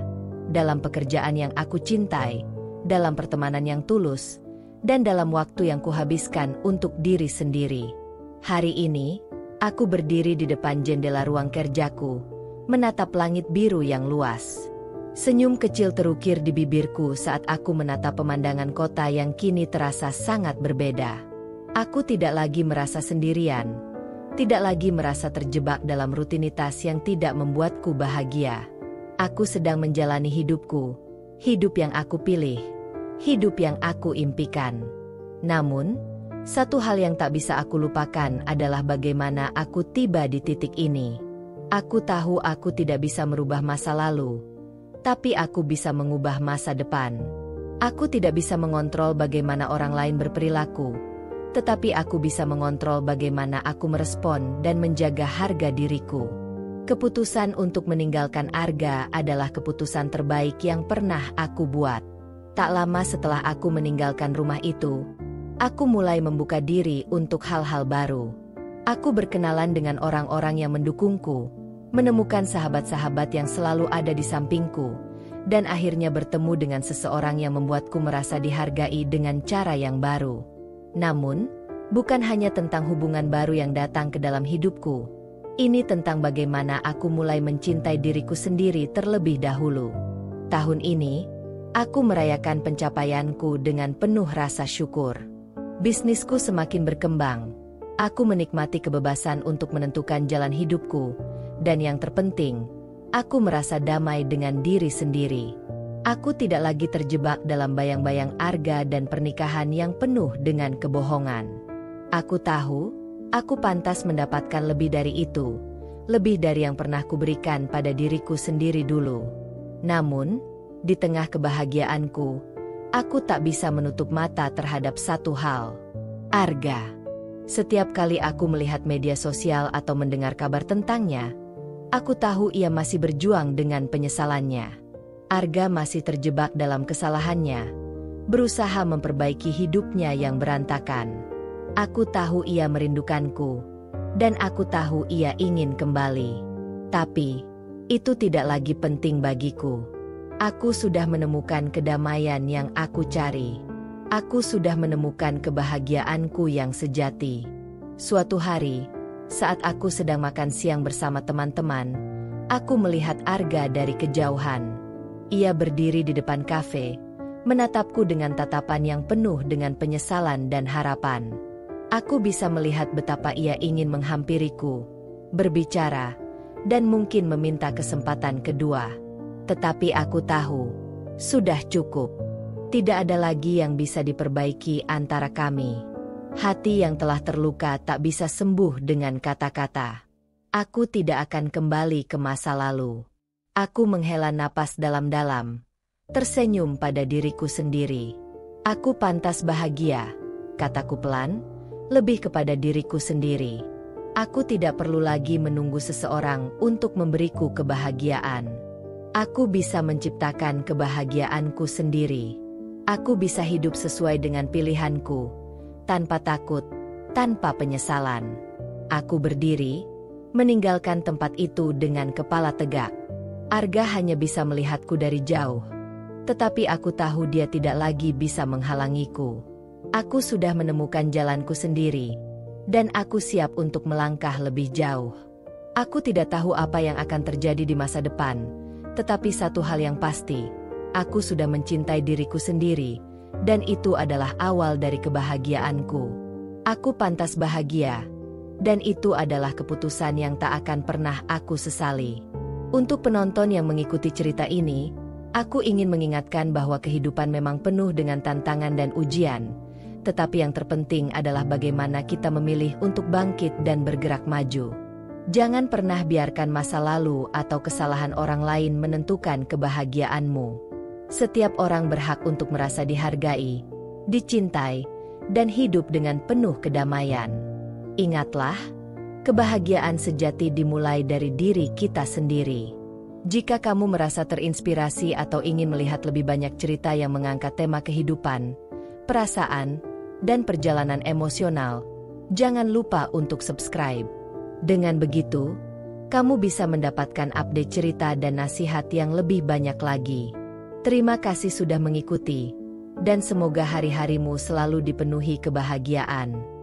dalam pekerjaan yang aku cintai, dalam pertemanan yang tulus, dan dalam waktu yang kuhabiskan untuk diri sendiri. Hari ini, aku berdiri di depan jendela ruang kerjaku, menatap langit biru yang luas. Senyum kecil terukir di bibirku saat aku menatap pemandangan kota yang kini terasa sangat berbeda. Aku tidak lagi merasa sendirian, tidak lagi merasa terjebak dalam rutinitas yang tidak membuatku bahagia. Aku sedang menjalani hidupku, hidup yang aku pilih, hidup yang aku impikan. Namun, satu hal yang tak bisa aku lupakan adalah bagaimana aku tiba di titik ini. Aku tahu aku tidak bisa merubah masa lalu, tapi aku bisa mengubah masa depan. Aku tidak bisa mengontrol bagaimana orang lain berperilaku, tetapi aku bisa mengontrol bagaimana aku merespon dan menjaga harga diriku. Keputusan untuk meninggalkan Arga adalah keputusan terbaik yang pernah aku buat. Tak lama setelah aku meninggalkan rumah itu, aku mulai membuka diri untuk hal-hal baru. Aku berkenalan dengan orang-orang yang mendukungku, menemukan sahabat-sahabat yang selalu ada di sampingku, dan akhirnya bertemu dengan seseorang yang membuatku merasa dihargai dengan cara yang baru. Namun, bukan hanya tentang hubungan baru yang datang ke dalam hidupku. Ini tentang bagaimana aku mulai mencintai diriku sendiri terlebih dahulu. Tahun ini, aku merayakan pencapaianku dengan penuh rasa syukur. Bisnisku semakin berkembang. Aku menikmati kebebasan untuk menentukan jalan hidupku. Dan yang terpenting, aku merasa damai dengan diri sendiri. Aku tidak lagi terjebak dalam bayang-bayang Arga dan pernikahan yang penuh dengan kebohongan. Aku tahu, aku pantas mendapatkan lebih dari itu, lebih dari yang pernah kuberikan pada diriku sendiri dulu. Namun, di tengah kebahagiaanku, aku tak bisa menutup mata terhadap satu hal. Arga. Setiap kali aku melihat media sosial atau mendengar kabar tentangnya, aku tahu ia masih berjuang dengan penyesalannya. Arga masih terjebak dalam kesalahannya, berusaha memperbaiki hidupnya yang berantakan. Aku tahu ia merindukanku, dan aku tahu ia ingin kembali. Tapi, itu tidak lagi penting bagiku. Aku sudah menemukan kedamaian yang aku cari. Aku sudah menemukan kebahagiaanku yang sejati. Suatu hari, saat aku sedang makan siang bersama teman-teman, aku melihat Arga dari kejauhan. Ia berdiri di depan kafe, menatapku dengan tatapan yang penuh dengan penyesalan dan harapan. Aku bisa melihat betapa ia ingin menghampiriku, berbicara, dan mungkin meminta kesempatan kedua. Tetapi aku tahu, sudah cukup. Tidak ada lagi yang bisa diperbaiki antara kami. Hati yang telah terluka tak bisa sembuh dengan kata-kata. Aku tidak akan kembali ke masa lalu. Aku menghela napas dalam-dalam, tersenyum pada diriku sendiri. Aku pantas bahagia, kataku pelan, lebih kepada diriku sendiri. Aku tidak perlu lagi menunggu seseorang untuk memberiku kebahagiaan. Aku bisa menciptakan kebahagiaanku sendiri. Aku bisa hidup sesuai dengan pilihanku, tanpa takut, tanpa penyesalan. Aku berdiri, meninggalkan tempat itu dengan kepala tegak. Arga hanya bisa melihatku dari jauh, tetapi aku tahu dia tidak lagi bisa menghalangiku. Aku sudah menemukan jalanku sendiri, dan aku siap untuk melangkah lebih jauh. Aku tidak tahu apa yang akan terjadi di masa depan, tetapi satu hal yang pasti, aku sudah mencintai diriku sendiri, dan itu adalah awal dari kebahagiaanku. Aku pantas bahagia, dan itu adalah keputusan yang tak akan pernah aku sesali. Untuk penonton yang mengikuti cerita ini, aku ingin mengingatkan bahwa kehidupan memang penuh dengan tantangan dan ujian, tetapi yang terpenting adalah bagaimana kita memilih untuk bangkit dan bergerak maju. Jangan pernah biarkan masa lalu atau kesalahan orang lain menentukan kebahagiaanmu. Setiap orang berhak untuk merasa dihargai, dicintai, dan hidup dengan penuh kedamaian. Ingatlah, kebahagiaan sejati dimulai dari diri kita sendiri. Jika kamu merasa terinspirasi atau ingin melihat lebih banyak cerita yang mengangkat tema kehidupan, perasaan, dan perjalanan emosional, jangan lupa untuk subscribe. Dengan begitu, kamu bisa mendapatkan update cerita dan nasihat yang lebih banyak lagi. Terima kasih sudah mengikuti, dan semoga hari-harimu selalu dipenuhi kebahagiaan.